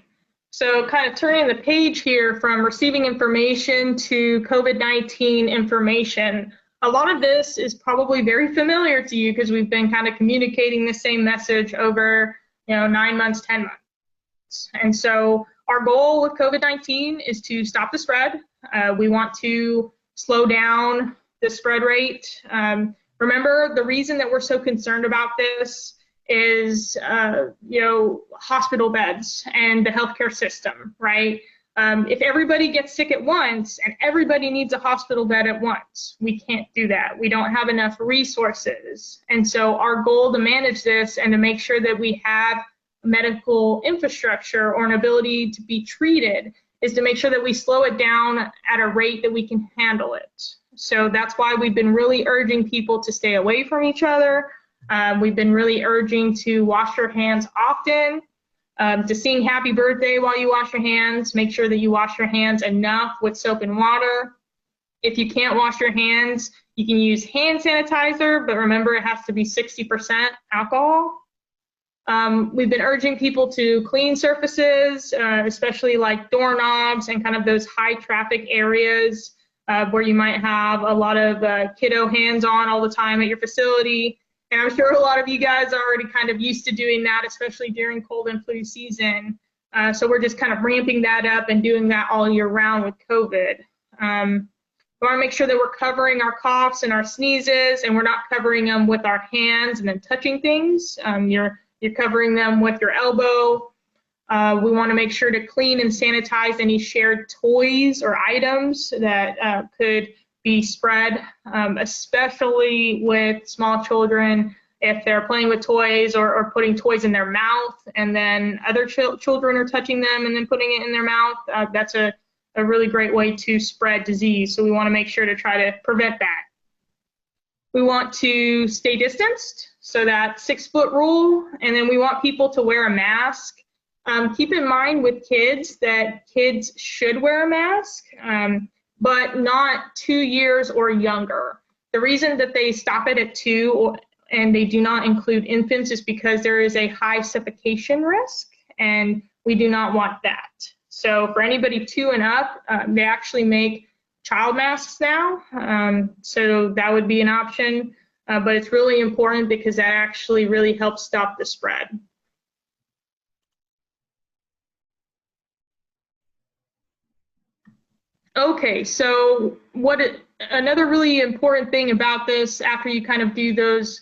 so kind of turning the page here from receiving information to COVID-19 information. A lot of this is probably very familiar to you because we've been kind of communicating the same message over 9 months, 10 months. And so our goal with COVID-19 is to stop the spread. We want to slow down the spread rate. Remember, the reason that we're so concerned about this is hospital beds and the healthcare system, right? If everybody gets sick at once and everybody needs a hospital bed at once, we can't do that. We don't have enough resources. And so our goal to manage this and to make sure that we have medical infrastructure or an ability to be treated is to make sure that we slow it down at a rate that we can handle it. So that's why we've been really urging people to stay away from each other. We've been really urging to wash your hands often. To sing happy birthday while you wash your hands, make sure that you wash your hands enough with soap and water. If you can't wash your hands, you can use hand sanitizer, but remember it has to be 60% alcohol. We've been urging people to clean surfaces, especially like doorknobs and kind of those high traffic areas where you might have a lot of kiddo hands on all the time at your facility. And I'm sure a lot of you guys are already kind of used to doing that, especially during cold and flu season. So we're just kind of ramping that up and doing that all year round with COVID. We want to make sure that we're covering our coughs and our sneezes, and we're not covering them with our hands and then touching things. You're covering them with your elbow. We want to make sure to clean and sanitize any shared toys or items that could be spread, especially with small children. If they're playing with toys or putting toys in their mouth and then other children are touching them and then putting it in their mouth, that's a really great way to spread disease. So we want to make sure to try to prevent that. We want to stay distanced, so that 6-foot rule, and then we want people to wear a mask. Keep in mind with kids that kids should wear a mask. but not 2 years or younger. The reason that they stop it at 2 and they do not include infants is because there is a high suffocation risk, and we do not want that. So for anybody 2 and up, they actually make child masks now, so that would be an option, but it's really important because that actually really helps stop the spread. Okay, so another really important thing about this after you kind of do those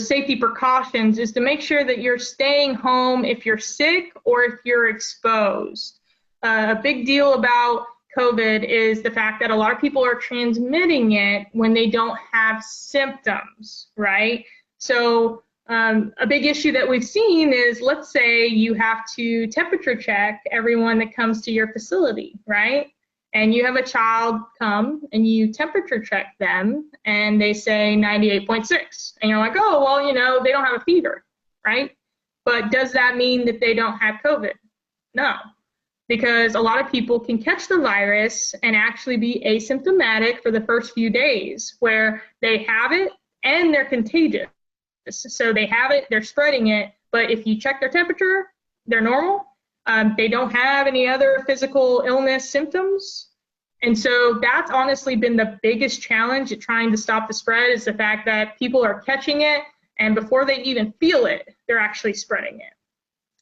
safety precautions is to make sure that you're staying home if you're sick or if you're exposed. A big deal about COVID is the fact that a lot of people are transmitting it when they don't have symptoms, right? So a big issue that we've seen is, let's say you have to temperature check everyone that comes to your facility, right? And you have a child come and you temperature check them and they say 98.6. And you're like, oh, well, you know, they don't have a fever, right? But does that mean that they don't have COVID? No, because a lot of people can catch the virus and actually be asymptomatic for the first few days where they have it and they're contagious. So they have it, they're spreading it, but if you check their temperature, they're normal. They don't have any other physical illness symptoms. And so that's honestly been the biggest challenge at trying to stop the spread, is the fact that people are catching it, and before they even feel it, they're actually spreading it.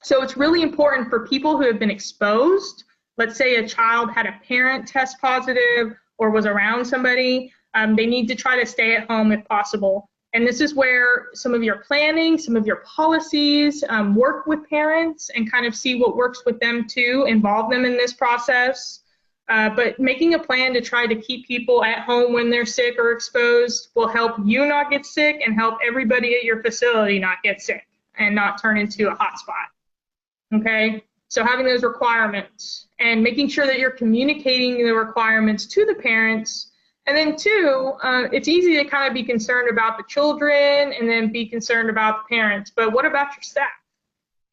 So it's really important for people who have been exposed. Let's say a child had a parent test positive or was around somebody, they need to try to stay at home if possible. And this is where some of your planning, some of your policies, work with parents and kind of see what works with them too, involve them in this process. But making a plan to try to keep people at home when they're sick or exposed will help you not get sick and help everybody at your facility not get sick and not turn into a hotspot. Okay, so having those requirements and making sure that you're communicating the requirements to the parents. And then 2, it's easy to kind of be concerned about the children and then be concerned about the parents, but what about your staff?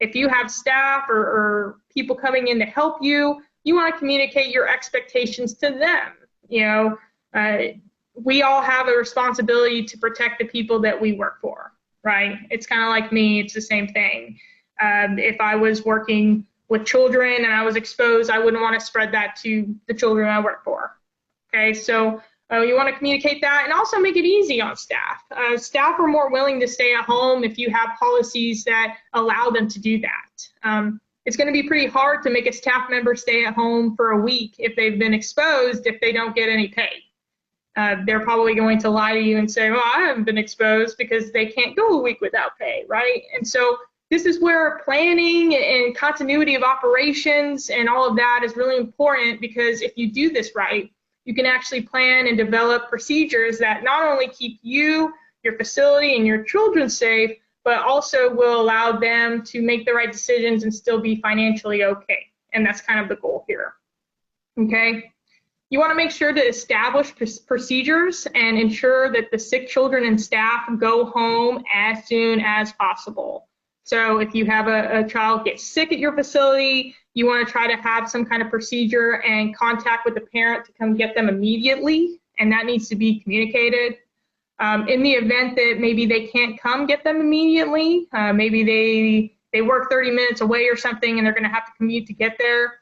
If you have staff or people coming in to help you, you want to communicate your expectations to them. You know, we all have a responsibility to protect the people that we work for, right? It's kind of like me, it's the same thing. If I was working with children and I was exposed, I wouldn't want to spread that to the children I work for. Okay, so you want to communicate that and also make it easy on staff. Staff are more willing to stay at home if you have policies that allow them to do that. It's going to be pretty hard to make a staff member stay at home for a week if they've been exposed if they don't get any pay. They're probably going to lie to you and say, well, I haven't been exposed, because they can't go a week without pay, right? And so this is where planning and continuity of operations and all of that is really important, because if you do this right, you can actually plan and develop procedures that not only keep you, your facility, and your children safe, but also will allow them to make the right decisions and still be financially okay. And that's kind of the goal here. Okay? You want to make sure to establish procedures and ensure that the sick children and staff go home as soon as possible. So if you have a child get sick at your facility, you want to try to have some kind of procedure and contact with the parent to come get them immediately, and that needs to be communicated. In the event that maybe they can't come get them immediately, maybe they work 30 minutes away or something and they're going to have to commute to get there,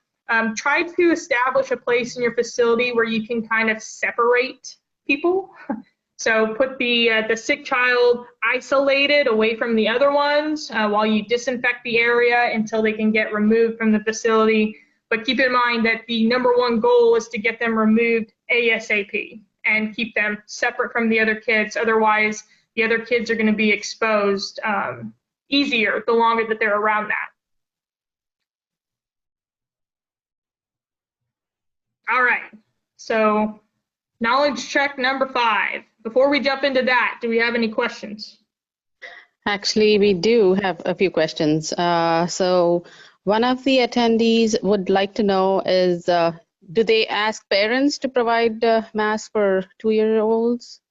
try to establish a place in your facility where you can kind of separate people. So put the sick child isolated away from the other ones while you disinfect the area until they can get removed from the facility. But keep in mind that the #1 goal is to get them removed ASAP and keep them separate from the other kids. Otherwise, the other kids are going to be exposed easier the longer that they're around that. All right, so knowledge check number 5. Before we jump into that, do we have any questions? Actually, we do have a few questions. So one of the attendees would like to know is, do they ask parents to provide masks for 2-year-olds?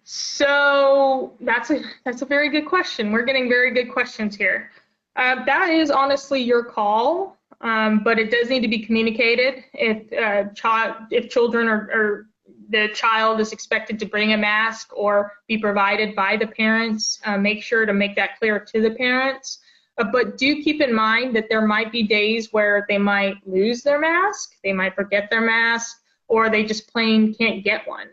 So that's a very good question. We're getting very good questions here. That is honestly your call. but it does need to be communicated. If children or the child is expected to bring a mask or be provided by the parents, make sure to make that clear to the parents. But do keep in mind that there might be days where they might lose their mask, they might forget their mask, or they just plain can't get one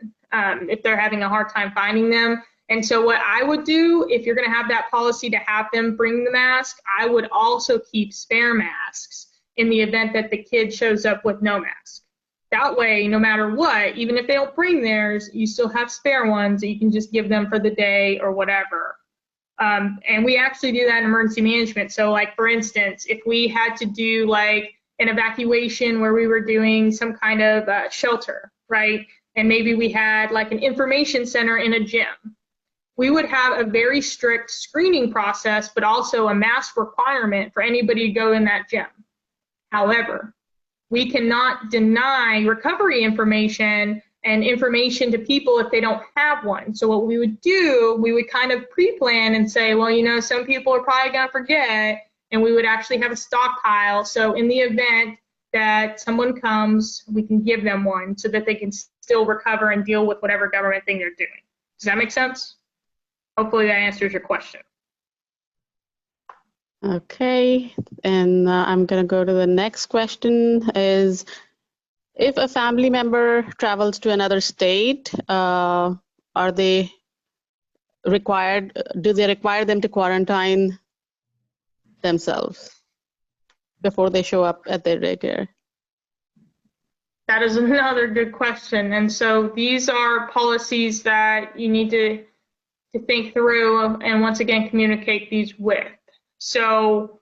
if they're having a hard time finding them. And so what I would do, if you're going to have that policy to have them bring the mask, I would also keep spare masks in the event that the kid shows up with no mask. That way, no matter what, even if they don't bring theirs, you still have spare ones that you can just give them for the day or whatever. And we actually do that in emergency management. So like, for instance, if we had to do like an evacuation where we were doing some kind of shelter, right? And maybe we had like an information center in a gym. We would have a very strict screening process, but also a mask requirement for anybody to go in that gym. However, we cannot deny recovery information and information to people if they don't have one. So what we would do, we would kind of pre-plan and say, well, you know, some people are probably going to forget, and we would actually have a stockpile. So in the event that someone comes, we can give them one so that they can still recover and deal with whatever government thing they're doing. Does that make sense? Hopefully that answers your question. Okay, and I'm going to go to the next question is, if a family member travels to another state, are they required, do they require them to quarantine themselves before they show up at their daycare? That is another good question. And so these are policies that you need to think through and once again communicate these with. So,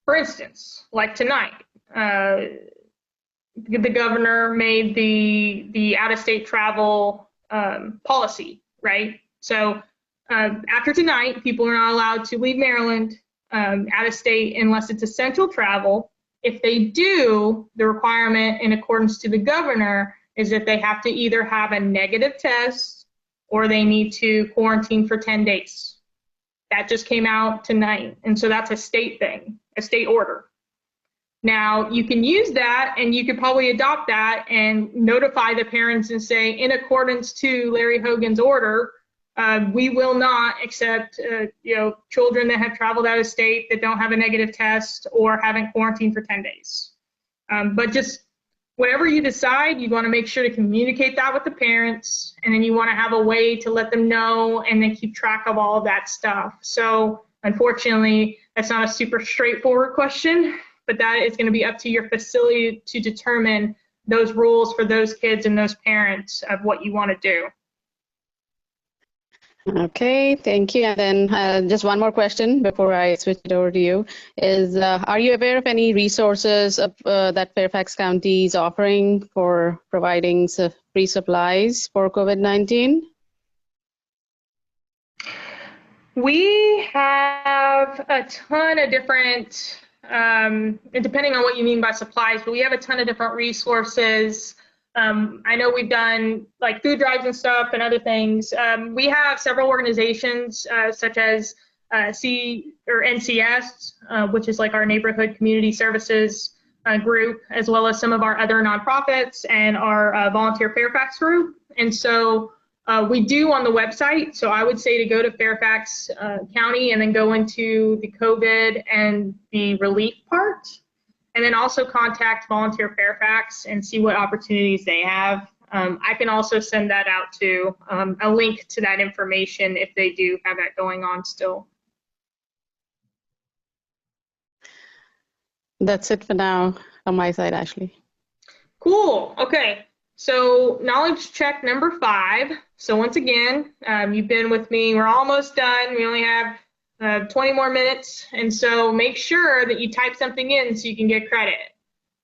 for instance, like tonight, the governor made the out-of-state travel policy, right? So after tonight, people are not allowed to leave Maryland out of state unless it's essential travel. If they do, the requirement in accordance to the governor is that they have to either have a negative test or they need to quarantine for 10 days. That just came out tonight. And so that's a state thing, a state order. Now, you can use that and you could probably adopt that and notify the parents and say, in accordance to Larry Hogan's order, we will not accept children that have traveled out of state that don't have a negative test or haven't quarantined for 10 days. But just whatever you decide, you want to make sure to communicate that with the parents, and then you want to have a way to let them know and then keep track of all of that stuff. So unfortunately, that's not a super straightforward question, but that is going to be up to your facility to determine those rules for those kids and those parents of what you want to do. Okay, thank you. And then just one more question before I switch it over to you is, are you aware of any resources that Fairfax County is offering for providing free supplies for COVID-19? We have a ton of different, depending on what you mean by supplies, but we have a ton of different resources. I know we've done like food drives and stuff and other things. We have several organizations such as NCS, which is like our neighborhood community services group, as well as some of our other nonprofits and our volunteer Fairfax group. And so we do on the website. So I would say to go to Fairfax County and then go into the COVID and the relief part. And then also contact Volunteer Fairfax and see what opportunities they have. I can also send that out to a link to that information if they do have that going on still. That's it for now on my side, Ashley. Cool. Okay. So knowledge check number 5. So once again, you've been with me. We're almost done. We only have 20 more minutes, and so make sure that you type something in so you can get credit.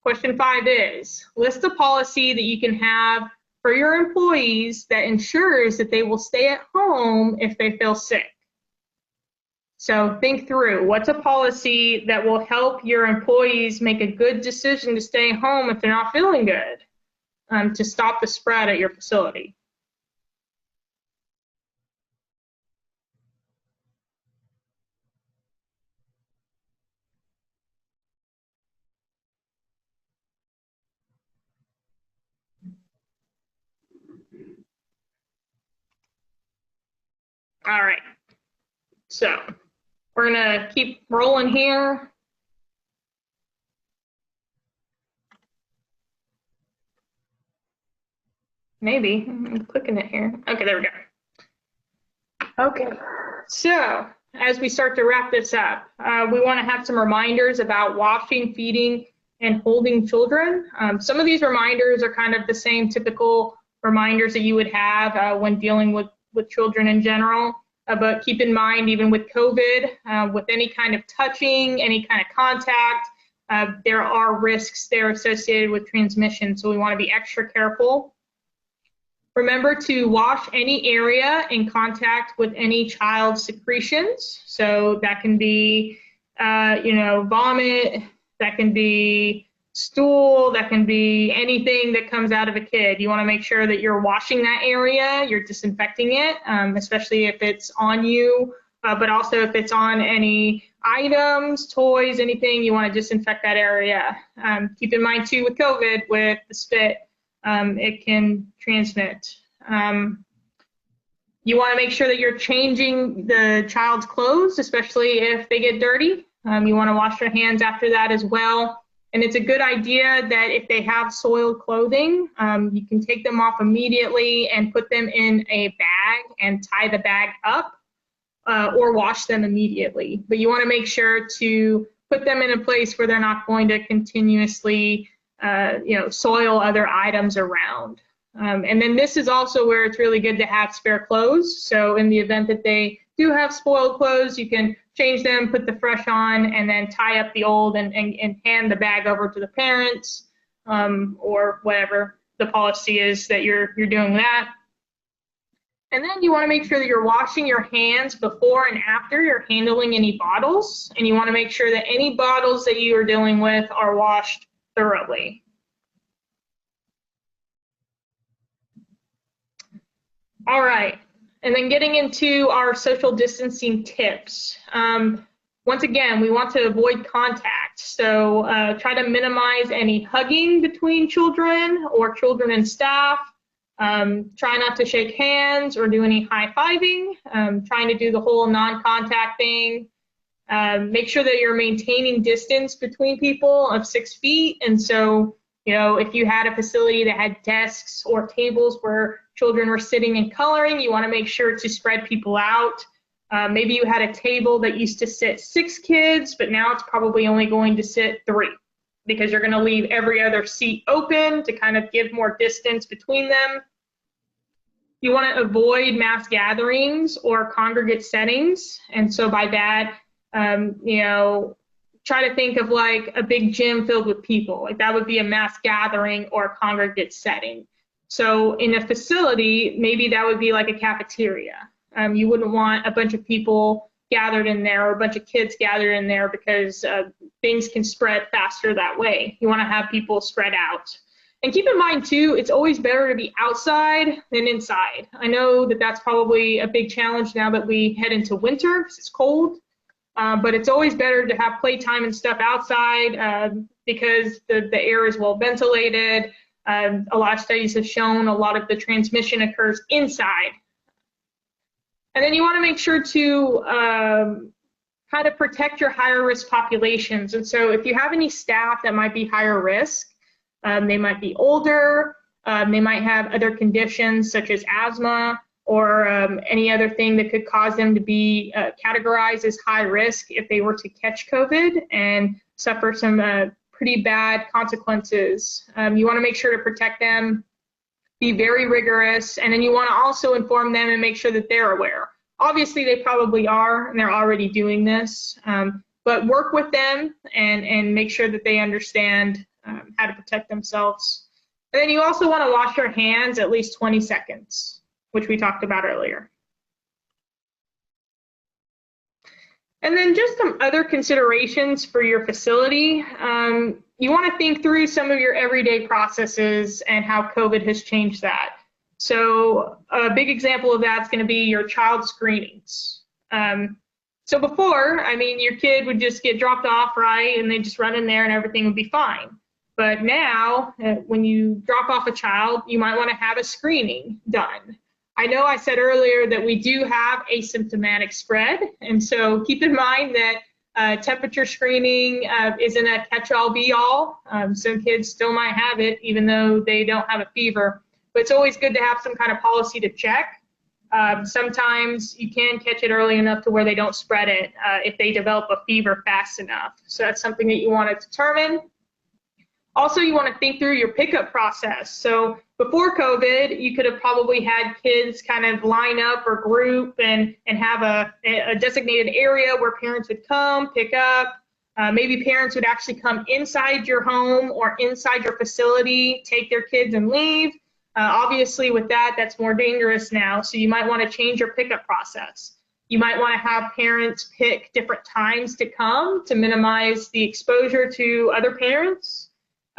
Question 5 is, list a policy that you can have for your employees that ensures that they will stay at home if they feel sick. So think through, what's a policy that will help your employees make a good decision to stay home if they're not feeling good, to stop the spread at your facility. All right, so we're gonna keep rolling here. Maybe, I'm clicking it here. Okay, there we go. Okay, so as we start to wrap this up, we wanna have some reminders about washing, feeding, and holding children. Some of these reminders are kind of the same typical reminders that you would have when dealing with children in general. But keep in mind, even with COVID, with any kind of touching, any kind of contact, there are risks there associated with transmission, so we want to be extra careful. Remember to wash any area in contact with any child's secretions. So that can be, vomit, that can be stool, that can be anything that comes out of a kid. You want to make sure that you're washing that area, you're disinfecting it, especially if it's on you, but also if it's on any items, toys, anything, you want to disinfect that area. Keep in mind too with COVID, with the spit, it can transmit. You want to make sure that you're changing the child's clothes, especially if they get dirty. You want to wash your hands after that as well. And it's a good idea that if they have soiled clothing, you can take them off immediately and put them in a bag and tie the bag up or wash them immediately. But you want to make sure to put them in a place where they're not going to continuously soil other items around. And then this is also where it's really good to have spare clothes. So in the event that they do have spoiled clothes, you can change them, put the fresh on, and then tie up the old and hand the bag over to the parents or whatever the policy is that you're doing that. And then you want to make sure that you're washing your hands before and after you're handling any bottles. And you want to make sure that any bottles that you are dealing with are washed thoroughly. All right, and then getting into our social distancing tips. Once again, we want to avoid contact. So try to minimize any hugging between children or children and staff. Try not to shake hands or do any high-fiving. Trying to do the whole non-contact thing. Make sure that you're maintaining distance between people of 6 feet. And so, if you had a facility that had desks or tables where children were sitting and coloring, you want to make sure to spread people out. Maybe you had a table that used to sit 6 kids, but now it's probably only going to sit 3 because you're going to leave every other seat open to kind of give more distance between them. You want to avoid mass gatherings or congregate settings. And so by that, try to think of like a big gym filled with people. Like that would be a mass gathering or a congregate setting. So in a facility, maybe that would be like a cafeteria. You wouldn't want a bunch of people gathered in there or a bunch of kids gathered in there because things can spread faster that way. You want to have people spread out. And keep in mind too, it's always better to be outside than inside. I know that that's probably a big challenge now that we head into winter because it's cold. But it's always better to have playtime and stuff outside because the air is well ventilated. A lot of studies have shown a lot of the transmission occurs inside. And then you want to make sure to kind of protect your higher risk populations. And so if you have any staff that might be higher risk, they might be older, they might have other conditions such as asthma, or any other thing that could cause them to be categorized as high risk if they were to catch COVID and suffer some pretty bad consequences. You want to make sure to protect them, be very rigorous, and then you want to also inform them and make sure that they're aware. Obviously, they probably are, and they're already doing this, but work with them and make sure that they understand how to protect themselves. And then you also want to wash your hands at least 20 seconds, which we talked about earlier. And then just some other considerations for your facility. You want to think through some of your everyday processes and how COVID has changed that. So a big example of that is going to be your child screenings. So before, I mean, your kid would just get dropped off, right, and they just run in there and everything would be fine. But now, when you drop off a child, you might want to have a screening done. I know I said earlier that we do have asymptomatic spread, and so keep in mind that temperature screening isn't a catch-all be-all. Some kids still might have it even though they don't have a fever, but it's always good to have some kind of policy to check. Sometimes you can catch it early enough to where they don't spread it if they develop a fever fast enough. So that's something that you want to determine. Also, you want to think through your pickup process. So before COVID, you could have probably had kids kind of line up or group and have a designated area where parents would come, pick up. Maybe parents would actually come inside your home or inside your facility, take their kids and leave. Obviously, with that, that's more dangerous now. So you might want to change your pickup process. You might want to have parents pick different times to come to minimize the exposure to other parents.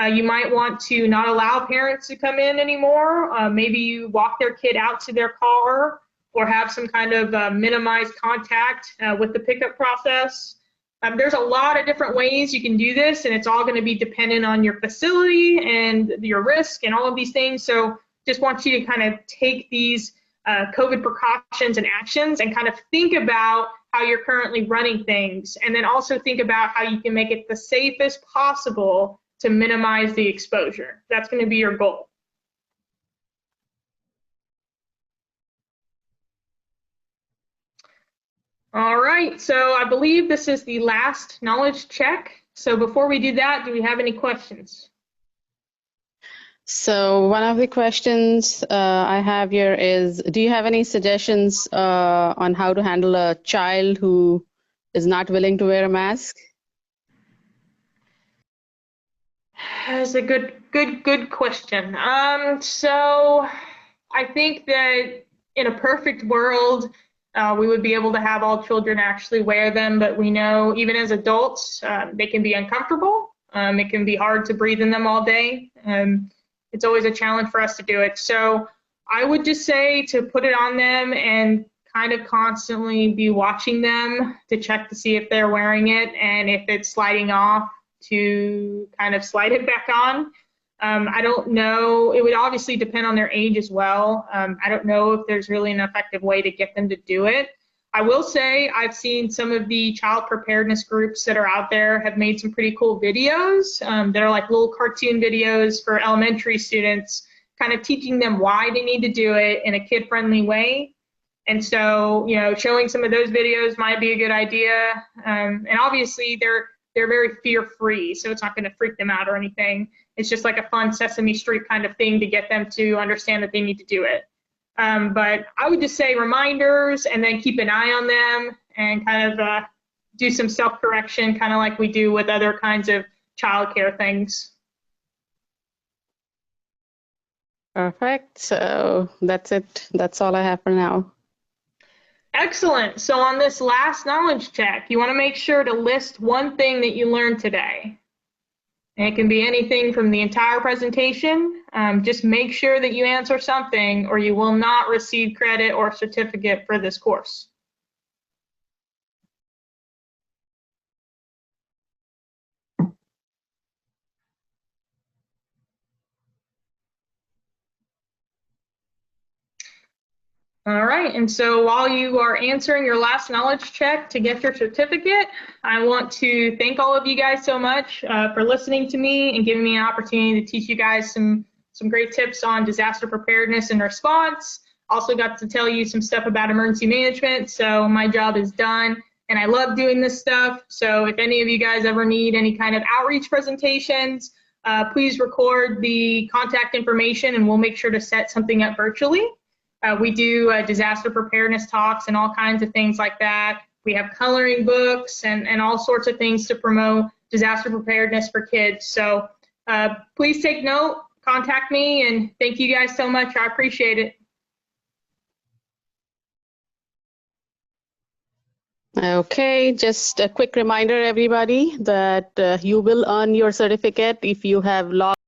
You might want to not allow parents to come in anymore. Maybe you walk their kid out to their car or have some kind of minimized contact with the pickup process. There's a lot of different ways you can do this, and it's all going to be dependent on your facility and your risk and all of these things. So just want you to kind of take these COVID precautions and actions and kind of think about how you're currently running things, and then also think about how you can make it the safest possible to minimize the exposure. That's going to be your goal. All right, so I believe this is the last knowledge check. So before we do that, do we have any questions? So one of the questions I have here is, do you have any suggestions on how to handle a child who is not willing to wear a mask? That's a good question. So I think that in a perfect world, we would be able to have all children actually wear them, but we know even as adults, they can be uncomfortable. It can be hard to breathe in them all day. It's always a challenge for us to do it. So I would just say to put it on them and kind of constantly be watching them to check to see if they're wearing it, and if it's sliding off, to kind of slide it back on. I don't know, it would obviously depend on their age as well. I don't know if there's really an effective way to get them to do it. I will say I've seen some of the child preparedness groups that are out there have made some pretty cool videos that are like little cartoon videos for elementary students, kind of teaching them why they need to do it in a kid-friendly way. And so, you know, showing some of those videos might be a good idea. And obviously they're very fear-free, so it's not going to freak them out or anything. It's just like a fun Sesame Street kind of thing to get them to understand that they need to do it. But I would just say reminders, and then keep an eye on them, and kind of do some self-correction, kind of like we do with other kinds of childcare things. Perfect. So that's it. That's all I have for now. Excellent. So on this last knowledge check, you want to make sure to list one thing that you learned today. And it can be anything from the entire presentation. Just make sure that you answer something, or you will not receive credit or certificate for this course. All right, and so while you are answering your last knowledge check to get your certificate, I want to thank all of you guys so much for listening to me and giving me an opportunity to teach you guys some great tips on disaster preparedness and response. Also got to tell you some stuff about emergency management, so my job is done, and I love doing this stuff. So if any of you guys ever need any kind of outreach presentations, please record the contact information and we'll make sure to set something up virtually. We do disaster preparedness talks and all kinds of things like that. We have coloring books and all sorts of things to promote disaster preparedness for kids. So please take note, contact me, and thank you guys so much. I appreciate it. Okay, just a quick reminder, everybody, that you will earn your certificate if you have logged